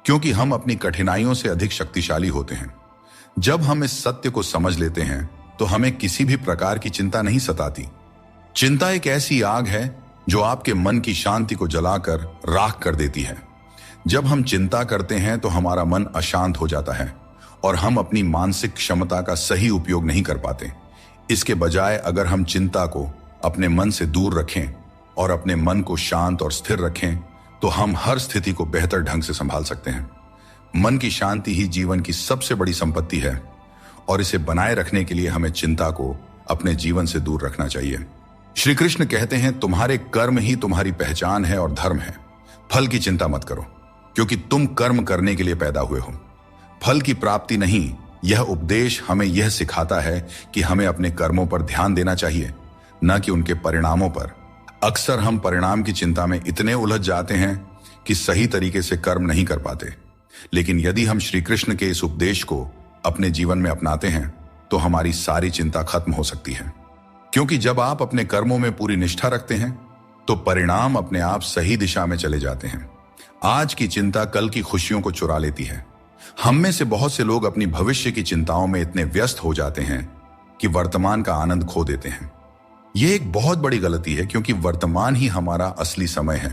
क्योंकि हम अपनी कठिनाइयों से अधिक शक्तिशाली होते हैं। जब हम इस सत्य को समझ लेते हैं तो हमें किसी भी प्रकार की चिंता नहीं सताती। चिंता एक ऐसी आग है जो आपके मन की शांति को जलाकर राख कर देती है। जब हम चिंता करते हैं तो हमारा मन अशांत हो जाता है और हम अपनी मानसिक क्षमता का सही उपयोग नहीं कर पाते। इसके बजाय अगर हम चिंता को अपने मन से दूर रखें और अपने मन को शांत और स्थिर रखें, तो हम हर स्थिति को बेहतर ढंग से संभाल सकते हैं। मन की शांति ही जीवन की सबसे बड़ी संपत्ति है और इसे बनाए रखने के लिए हमें चिंता को अपने जीवन से दूर रखना चाहिए। श्री कृष्ण कहते हैं, तुम्हारे कर्म ही तुम्हारी पहचान है और धर्म है। फल की चिंता मत करो, क्योंकि तुम कर्म करने के लिए पैदा हुए हो, फल की प्राप्ति नहीं। यह उपदेश हमें यह सिखाता है कि हमें अपने कर्मों पर ध्यान देना चाहिए, न कि उनके परिणामों पर। अक्सर हम परिणाम की चिंता में इतने उलझ जाते हैं कि सही तरीके से कर्म नहीं कर पाते। लेकिन यदि हम श्री कृष्ण के इस उपदेश को अपने जीवन में अपनाते हैं तो हमारी सारी चिंता खत्म हो सकती है। क्योंकि जब आप अपने कर्मों में पूरी निष्ठा रखते हैं तो परिणाम अपने आप सही दिशा में चले जाते हैं। आज की चिंता कल की खुशियों को चुरा लेती है। हम में से बहुत से लोग अपनी भविष्य की चिंताओं में इतने व्यस्त हो जाते हैं कि वर्तमान का आनंद खो देते हैं। यह एक बहुत बड़ी गलती है, क्योंकि वर्तमान ही हमारा असली समय है।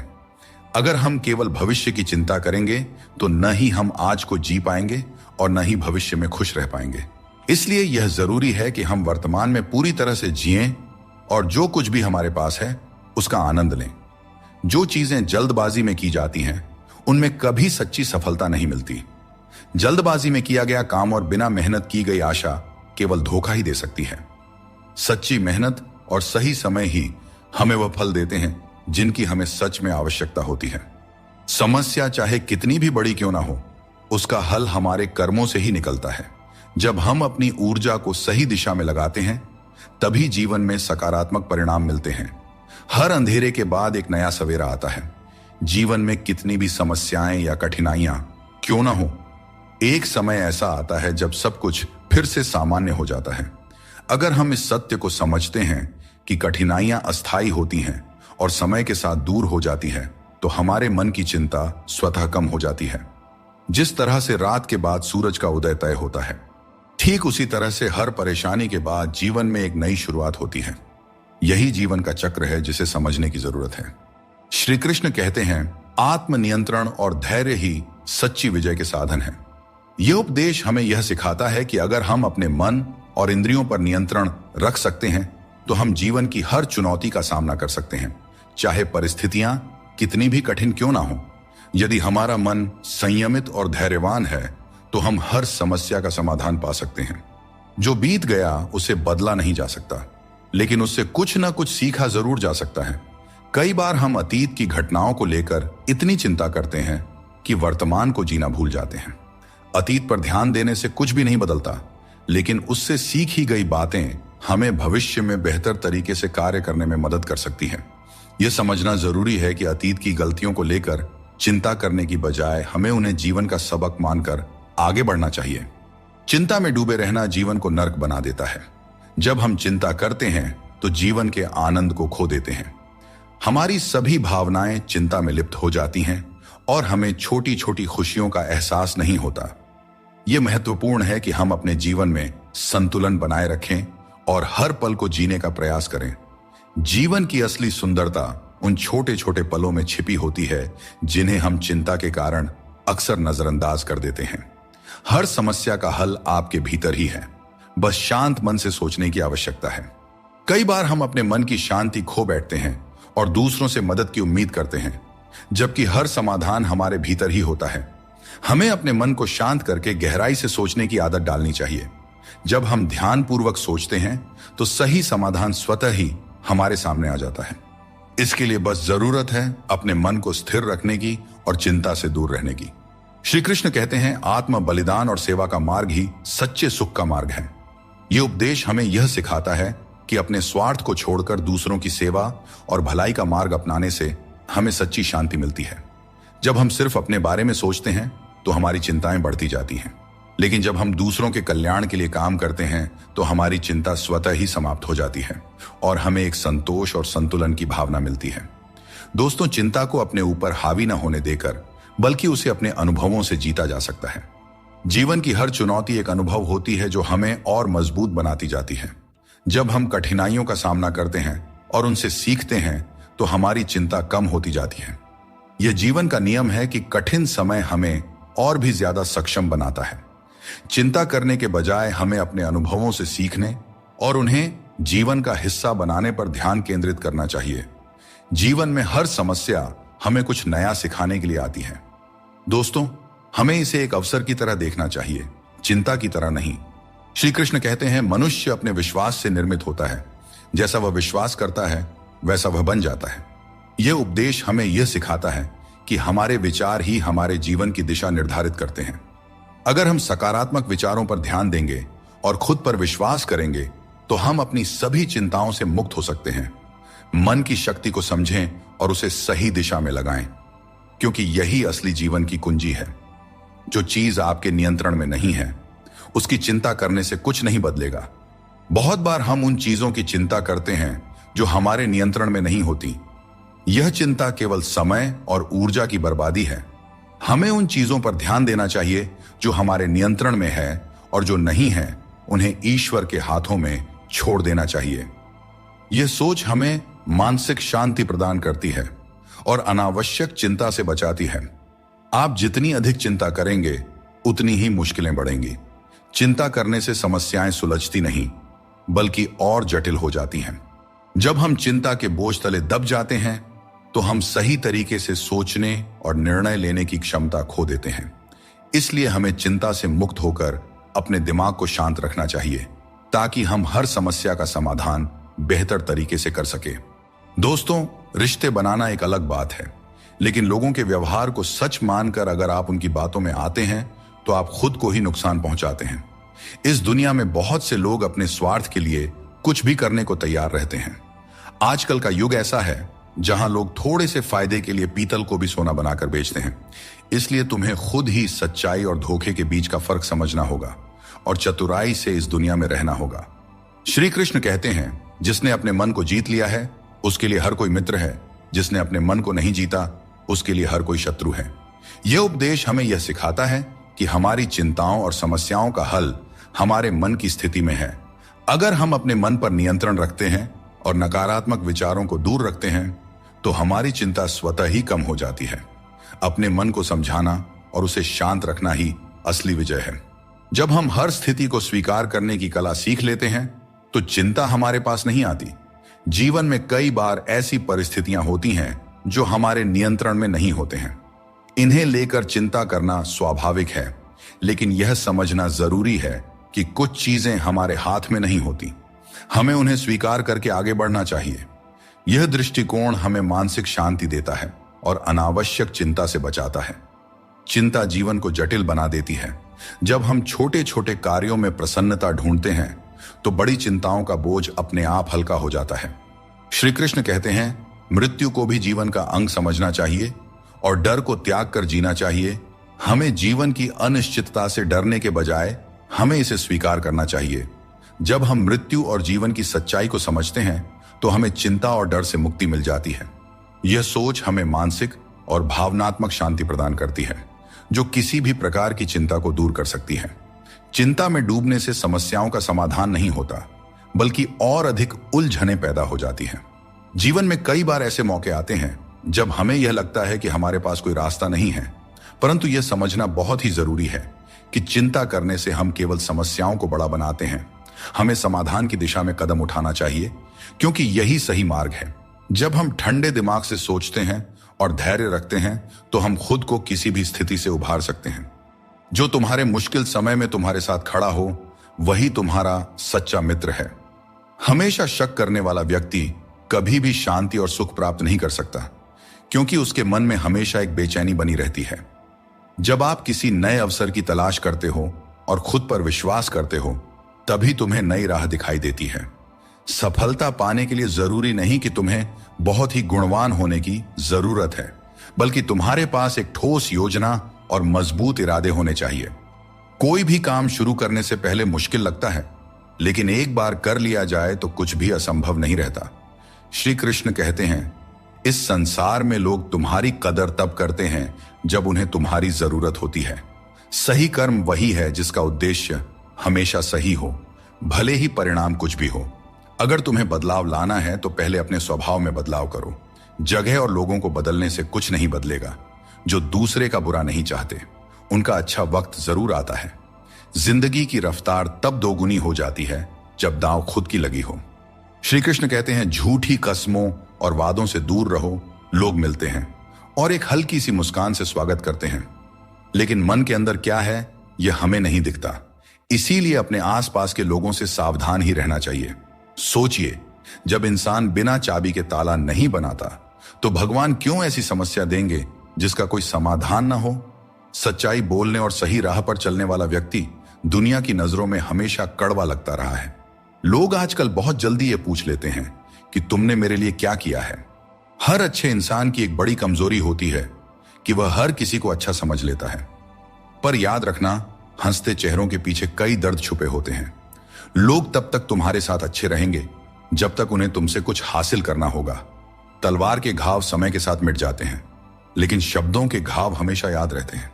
अगर हम केवल भविष्य की चिंता करेंगे तो न ही हम आज को जी पाएंगे और न ही भविष्य में खुश रह पाएंगे। इसलिए यह जरूरी है कि हम वर्तमान में पूरी तरह से जिएं और जो कुछ भी हमारे पास है उसका आनंद लें। जो चीजें जल्दबाजी में की जाती हैं उनमें कभी सच्ची सफलता नहीं मिलती। जल्दबाजी में किया गया काम और बिना मेहनत की गई आशा केवल धोखा ही दे सकती है। सच्ची मेहनत और सही समय ही हमें वह फल देते हैं जिनकी हमें सच में आवश्यकता होती है। समस्या चाहे कितनी भी बड़ी क्यों ना हो, उसका हल हमारे कर्मों से ही निकलता है। जब हम अपनी ऊर्जा को सही दिशा में लगाते हैं तभी जीवन में सकारात्मक परिणाम मिलते हैं। हर अंधेरे के बाद एक नया सवेरा आता है। जीवन में कितनी भी समस्याएं या कठिनाइयां क्यों ना हो, एक समय ऐसा आता है जब सब कुछ फिर से सामान्य हो जाता है। अगर हम इस सत्य को समझते हैं कि कठिनाइयां अस्थायी होती हैं और समय के साथ दूर हो जाती है, तो हमारे मन की चिंता स्वतः कम हो जाती है। जिस तरह से रात के बाद सूरज का उदय तय होता है, ठीक उसी तरह से हर परेशानी के बाद जीवन में एक नई शुरुआत होती है। यही जीवन का चक्र है जिसे समझने की जरूरत है। श्री कृष्ण कहते हैं, आत्मनियंत्रण और धैर्य ही सच्ची विजय के साधन है। यह उपदेश हमें यह सिखाता है कि अगर हम अपने मन और इंद्रियों पर नियंत्रण रख सकते हैं तो हम जीवन की हर चुनौती का सामना कर सकते हैं, चाहे परिस्थितियां कितनी भी कठिन क्यों ना हो। यदि हमारा मन संयमित और धैर्यवान है तो हम हर समस्या का समाधान पा सकते हैं। जो बीत गया उसे बदला नहीं जा सकता, लेकिन उससे कुछ ना कुछ सीखा जरूर जा सकता है। कई बार हम अतीत की घटनाओं को लेकर इतनी चिंता करते हैं कि वर्तमान को जीना भूल जाते हैं। अतीत पर ध्यान देने से कुछ भी नहीं बदलता, लेकिन उससे सीखी गई बातें हमें भविष्य में बेहतर तरीके से कार्य करने में मदद कर सकती हैं। यह समझना जरूरी है कि अतीत की गलतियों को लेकर चिंता करने की बजाय हमें उन्हें जीवन का सबक मानकर आगे बढ़ना चाहिए। चिंता में डूबे रहना जीवन को नर्क बना देता है। जब हम चिंता करते हैं तो जीवन के आनंद को खो देते हैं। हमारी सभी भावनाएं चिंता में लिप्त हो जाती हैं और हमें छोटी छोटी खुशियों का एहसास नहीं होता। यह महत्वपूर्ण है कि हम अपने जीवन में संतुलन बनाए रखें और हर पल को जीने का प्रयास करें। जीवन की असली सुंदरता उन छोटे छोटे पलों में छिपी होती है जिन्हें हम चिंता के कारण अक्सर नजरअंदाज कर देते हैं। हर समस्या का हल आपके भीतर ही है, बस शांत मन से सोचने की आवश्यकता है। कई बार हम अपने मन की शांति खो बैठते हैं और दूसरों से मदद की उम्मीद करते हैं, जबकि हर समाधान हमारे भीतर ही होता है। हमें अपने मन को शांत करके गहराई से सोचने की आदत डालनी चाहिए। जब हम ध्यानपूर्वक सोचते हैं तो सही समाधान स्वतः ही हमारे सामने आ जाता है। इसके लिए बस जरूरत है अपने मन को स्थिर रखने की और चिंता से दूर रहने की। श्री कृष्ण कहते हैं, आत्म बलिदान और सेवा का मार्ग ही सच्चे सुख का मार्ग है। यह उपदेश हमें यह सिखाता है कि अपने स्वार्थ को छोड़कर दूसरों की सेवा और भलाई का मार्ग अपनाने से हमें सच्ची शांति मिलती है। जब हम सिर्फ अपने बारे में सोचते हैं तो हमारी चिंताएं बढ़ती जाती हैं, लेकिन जब हम दूसरों के कल्याण के लिए काम करते हैं तो हमारी चिंता स्वतः ही समाप्त हो जाती है और हमें एक संतोष और संतुलन की भावना मिलती है। दोस्तों, चिंता को अपने ऊपर हावी न होने देकर बल्कि उसे अपने अनुभवों से जीता जा सकता है। जीवन की हर चुनौती एक अनुभव होती है जो हमें और मजबूत बनाती जाती है। जब हम कठिनाइयों का सामना करते हैं और उनसे सीखते हैं तो हमारी चिंता कम होती जाती है। यह जीवन का नियम है कि कठिन समय हमें और भी ज्यादा सक्षम बनाता है। चिंता करने के बजाय हमें अपने अनुभवों से सीखने और उन्हें जीवन का हिस्सा बनाने पर ध्यान केंद्रित करना चाहिए। जीवन में हर समस्या हमें कुछ नया सिखाने के लिए आती है। दोस्तों, हमें इसे एक अवसर की तरह देखना चाहिए, चिंता की तरह नहीं। श्री कृष्ण कहते हैं, मनुष्य अपने विश्वास से निर्मित होता है। जैसा वह विश्वास करता है वैसा वह बन जाता है। यह उपदेश हमें यह सिखाता है कि हमारे विचार ही हमारे जीवन की दिशा निर्धारित करते हैं। अगर हम सकारात्मक विचारों पर ध्यान देंगे और खुद पर विश्वास करेंगे तो हम अपनी सभी चिंताओं से मुक्त हो सकते हैं। मन की शक्ति को समझें और उसे सही दिशा में लगाएं, क्योंकि यही असली जीवन की कुंजी है। जो चीज आपके नियंत्रण में नहीं है, उसकी चिंता करने से कुछ नहीं बदलेगा। बहुत बार हम उन चीजों की चिंता करते हैं जो हमारे नियंत्रण में नहीं होती। यह चिंता केवल समय और ऊर्जा की बर्बादी है। हमें उन चीजों पर ध्यान देना चाहिए जो हमारे नियंत्रण में है, और जो नहीं है उन्हें ईश्वर के हाथों में छोड़ देना चाहिए। यह सोच हमें मानसिक शांति प्रदान करती है और अनावश्यक चिंता से बचाती है। आप जितनी अधिक चिंता करेंगे उतनी ही मुश्किलें बढ़ेंगी। चिंता करने से समस्याएं सुलझती नहीं, बल्कि और जटिल हो जाती हैं। जब हम चिंता के बोझ तले दब जाते हैं तो हम सही तरीके से सोचने और निर्णय लेने की क्षमता खो देते हैं। इसलिए हमें चिंता से मुक्त होकर अपने दिमाग को शांत रखना चाहिए, ताकि हम हर समस्या का समाधान बेहतर तरीके से कर सके। दोस्तों, रिश्ते बनाना एक अलग बात है, लेकिन लोगों के व्यवहार को सच मानकर अगर आप उनकी बातों में आते हैं तो आप खुद को ही नुकसान पहुंचाते हैं। इस दुनिया में बहुत से लोग अपने स्वार्थ के लिए कुछ भी करने को तैयार रहते हैं। आजकल का युग ऐसा है जहां लोग थोड़े से फायदे के लिए पीतल को भी सोना बनाकर बेचते हैं। इसलिए तुम्हें खुद ही सच्चाई और धोखे के बीच का फर्क समझना होगा और चतुराई से इस दुनिया में रहना होगा। श्री कृष्ण कहते हैं, जिसने अपने मन को जीत लिया है उसके लिए हर कोई मित्र है, जिसने अपने मन को नहीं जीता उसके लिए हर कोई शत्रु है। यह उपदेश हमें यह सिखाता है कि हमारी चिंताओं और समस्याओं का हल हमारे मन की स्थिति में है। अगर हम अपने मन पर नियंत्रण रखते हैं और नकारात्मक विचारों को दूर रखते हैं तो हमारी चिंता स्वतः ही कम हो जाती है। अपने मन को समझाना और उसे शांत रखना ही असली विजय है। जब हम हर स्थिति को स्वीकार करने की कला सीख लेते हैं तो चिंता हमारे पास नहीं आती। जीवन में कई बार ऐसी परिस्थितियां होती हैं जो हमारे नियंत्रण में नहीं होते हैं। इन्हें लेकर चिंता करना स्वाभाविक है, लेकिन यह समझना जरूरी है कि कुछ चीजें हमारे हाथ में नहीं होती। हमें उन्हें स्वीकार करके आगे बढ़ना चाहिए। यह दृष्टिकोण हमें मानसिक शांति देता है और अनावश्यक चिंता से बचाता है। चिंता जीवन को जटिल बना देती है। जब हम छोटे छोटे कार्यों में प्रसन्नता ढूंढते हैं तो बड़ी चिंताओं का बोझ अपने आप हल्का हो जाता है। श्री कृष्ण कहते हैं, मृत्यु को भी जीवन का अंग समझना चाहिए और डर को त्याग कर जीना चाहिए। हमें जीवन की अनिश्चितता से डरने के बजाय हमें इसे स्वीकार करना चाहिए। जब हम मृत्यु और जीवन की सच्चाई को समझते हैं तो हमें चिंता और डर से मुक्ति मिल जाती है। यह सोच हमें मानसिक और भावनात्मक शांति प्रदान करती है, जो किसी भी प्रकार की चिंता को दूर कर सकती है। चिंता में डूबने से समस्याओं का समाधान नहीं होता, बल्कि और अधिक उलझनें पैदा हो जाती हैं। जीवन में कई बार ऐसे मौके आते हैं जब हमें यह लगता है कि हमारे पास कोई रास्ता नहीं है, परंतु यह समझना बहुत ही जरूरी है कि चिंता करने से हम केवल समस्याओं को बड़ा बनाते हैं। हमें समाधान की दिशा में कदम उठाना चाहिए, क्योंकि यही सही मार्ग है। जब हम ठंडे दिमाग से सोचते हैं और धैर्य रखते हैं तो हम खुद को किसी भी स्थिति से उभार सकते हैं। जो तुम्हारे मुश्किल समय में तुम्हारे साथ खड़ा हो वही तुम्हारा सच्चा मित्र है। हमेशा शक करने वाला व्यक्ति कभी भी शांति और सुख प्राप्त नहीं कर सकता, क्योंकि उसके मन में हमेशा एक बेचैनी बनी रहती है। जब आप किसी नए अवसर की तलाश करते हो और खुद पर विश्वास करते हो, तभी तुम्हें नई राह दिखाई देती है। सफलता पाने के लिए जरूरी नहीं कि तुम्हें बहुत ही गुणवान होने की जरूरत है, बल्कि तुम्हारे पास एक ठोस योजना और मजबूत इरादे होने चाहिए। कोई भी काम शुरू करने से पहले मुश्किल लगता है, लेकिन एक बार कर लिया जाए तो कुछ भी असंभव नहीं रहता। श्री कृष्ण कहते हैं, इस संसार में लोग तुम्हारी कदर तब करते हैं जब उन्हें तुम्हारी जरूरत होती है। सही कर्म वही है जिसका उद्देश्य हमेशा सही हो, भले ही परिणाम कुछ भी हो। अगर तुम्हें बदलाव लाना है तो पहले अपने स्वभाव में बदलाव करो। जगह और लोगों को बदलने से कुछ नहीं बदलेगा। जो दूसरे का बुरा नहीं चाहते, उनका अच्छा वक्त जरूर आता है। जिंदगी की रफ्तार तब दोगुनी हो जाती है जब दांव खुद की लगी हो। श्री कृष्ण कहते हैं, झूठी कस्मों और वादों से दूर रहो। लोग मिलते हैं और एक हल्की सी मुस्कान से स्वागत करते हैं। लेकिन मन के अंदर क्या है यह हमें नहीं दिखता। इसीलिए अपने आसपास के लोगों से सावधान ही रहना चाहिए। सोचिए, जब इंसान बिना चाबी के ताला नहीं बनाता तो भगवान क्यों ऐसी समस्या देंगे जिसका कोई समाधान ना हो। सच्चाई बोलने और सही राह पर चलने वाला व्यक्ति दुनिया की नजरों में हमेशा कड़वा लगता रहा है। लोग आजकल बहुत जल्दी ये पूछ लेते हैं कि तुमने मेरे लिए क्या किया है। हर अच्छे इंसान की एक बड़ी कमजोरी होती है कि वह हर किसी को अच्छा समझ लेता है। पर याद रखना, हंसते चेहरों के पीछे कई दर्द छुपे होते हैं। लोग तब तक तुम्हारे साथ अच्छे रहेंगे जब तक उन्हें तुमसे कुछ हासिल करना होगा। तलवार के घाव समय के साथ मिट जाते हैं, लेकिन शब्दों के घाव हमेशा याद रहते हैं।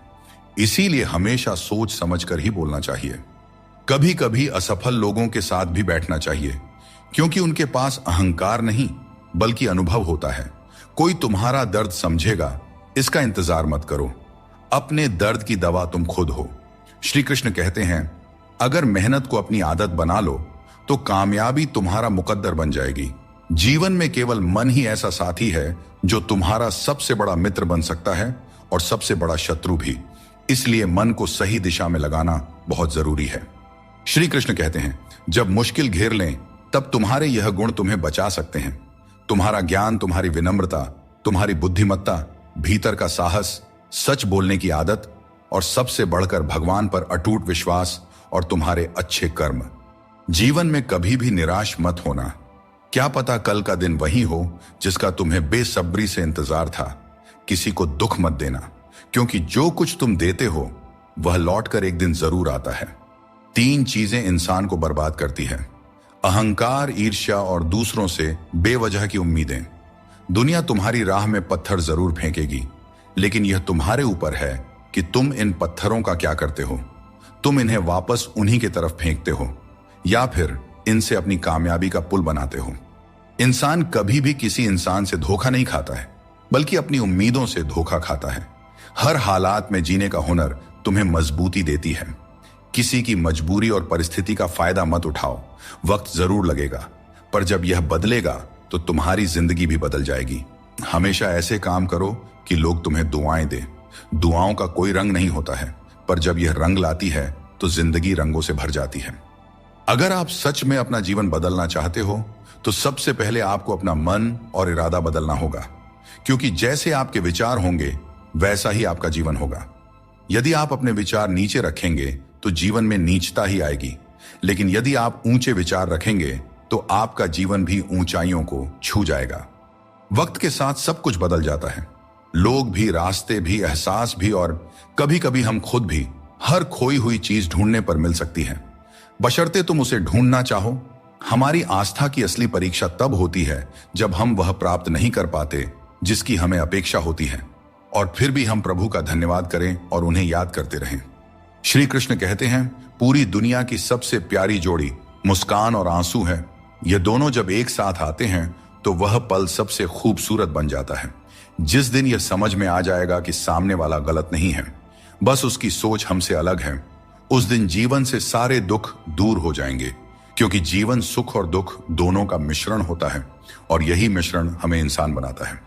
इसीलिए हमेशा सोच समझ कर ही बोलना चाहिए। कभी कभी असफल लोगों के साथ भी बैठना चाहिए, क्योंकि उनके पास अहंकार नहीं बल्कि अनुभव होता है। कोई तुम्हारा दर्द समझेगा, इसका इंतजार मत करो। अपने दर्द की दवा तुम खुद हो। श्री कृष्ण कहते हैं, अगर मेहनत को अपनी आदत बना लो तो कामयाबी तुम्हारा मुकद्दर बन जाएगी। जीवन में केवल मन ही ऐसा साथी है जो तुम्हारा सबसे बड़ा मित्र बन सकता है और सबसे बड़ा शत्रु भी। इसलिए मन को सही दिशा में लगाना बहुत जरूरी है। श्री कृष्ण कहते हैं, जब मुश्किल घेर लें तब तुम्हारे यह गुण तुम्हें बचा सकते हैं। तुम्हारा ज्ञान, तुम्हारी विनम्रता, तुम्हारी बुद्धिमत्ता, भीतर का साहस, सच बोलने की आदत और सबसे बढ़कर भगवान पर अटूट विश्वास और तुम्हारे अच्छे कर्म। जीवन में कभी भी निराश मत होना। क्या पता कल का दिन वही हो जिसका तुम्हें बेसब्री से इंतजार था। किसी को दुख मत देना, क्योंकि जो कुछ तुम देते हो वह लौटकर एक दिन जरूर आता है। 3 चीजें इंसान को बर्बाद करती है: अहंकार, ईर्ष्या और दूसरों से बेवजह की उम्मीदें। दुनिया तुम्हारी राह में पत्थर जरूर फेंकेगी, लेकिन यह तुम्हारे ऊपर है कि तुम इन पत्थरों का क्या करते हो। तुम इन्हें वापस उन्हीं की तरफ फेंकते हो या फिर इनसे अपनी कामयाबी का पुल बनाते हो। इंसान कभी भी किसी इंसान से धोखा नहीं खाता है, बल्कि अपनी उम्मीदों से धोखा खाता है। हर हालात में जीने का हुनर तुम्हें मजबूती देती है। किसी की मजबूरी और परिस्थिति का फायदा मत उठाओ। वक्त जरूर लगेगा, पर जब यह बदलेगा तो तुम्हारी जिंदगी भी बदल जाएगी। हमेशा ऐसे काम करो कि लोग तुम्हें दुआएं दें। दुआओं का कोई रंग नहीं होता है, पर जब यह रंग लाती है तो जिंदगी रंगों से भर जाती है। अगर आप सच में अपना जीवन बदलना चाहते हो तो सबसे पहले आपको अपना मन और इरादा बदलना होगा, क्योंकि जैसे आपके विचार होंगे वैसा ही आपका जीवन होगा। यदि आप अपने विचार नीचे रखेंगे तो जीवन में नीचता ही आएगी, लेकिन यदि आप ऊंचे विचार रखेंगे तो आपका जीवन भी ऊंचाइयों को छू जाएगा। वक्त के साथ सब कुछ बदल जाता है, लोग भी, रास्ते भी, एहसास भी, और कभी कभी हम खुद भी। हर खोई हुई चीज ढूंढने पर मिल सकती है, बशर्ते तुम उसे ढूंढना चाहो। हमारी आस्था की असली परीक्षा तब होती है जब हम वह प्राप्त नहीं कर पाते जिसकी हमें अपेक्षा होती है, और फिर भी हम प्रभु का धन्यवाद करें और उन्हें याद करते रहें। श्री कृष्ण कहते हैं, पूरी दुनिया की सबसे प्यारी जोड़ी मुस्कान और आंसू है। ये दोनों जब एक साथ आते हैं तो वह पल सबसे खूबसूरत बन जाता है। जिस दिन यह समझ में आ जाएगा कि सामने वाला गलत नहीं है, बस उसकी सोच हमसे अलग है, उस दिन जीवन से सारे दुख दूर हो जाएंगे। क्योंकि जीवन सुख और दुख दोनों का मिश्रण होता है, और यही मिश्रण हमें इंसान बनाता है।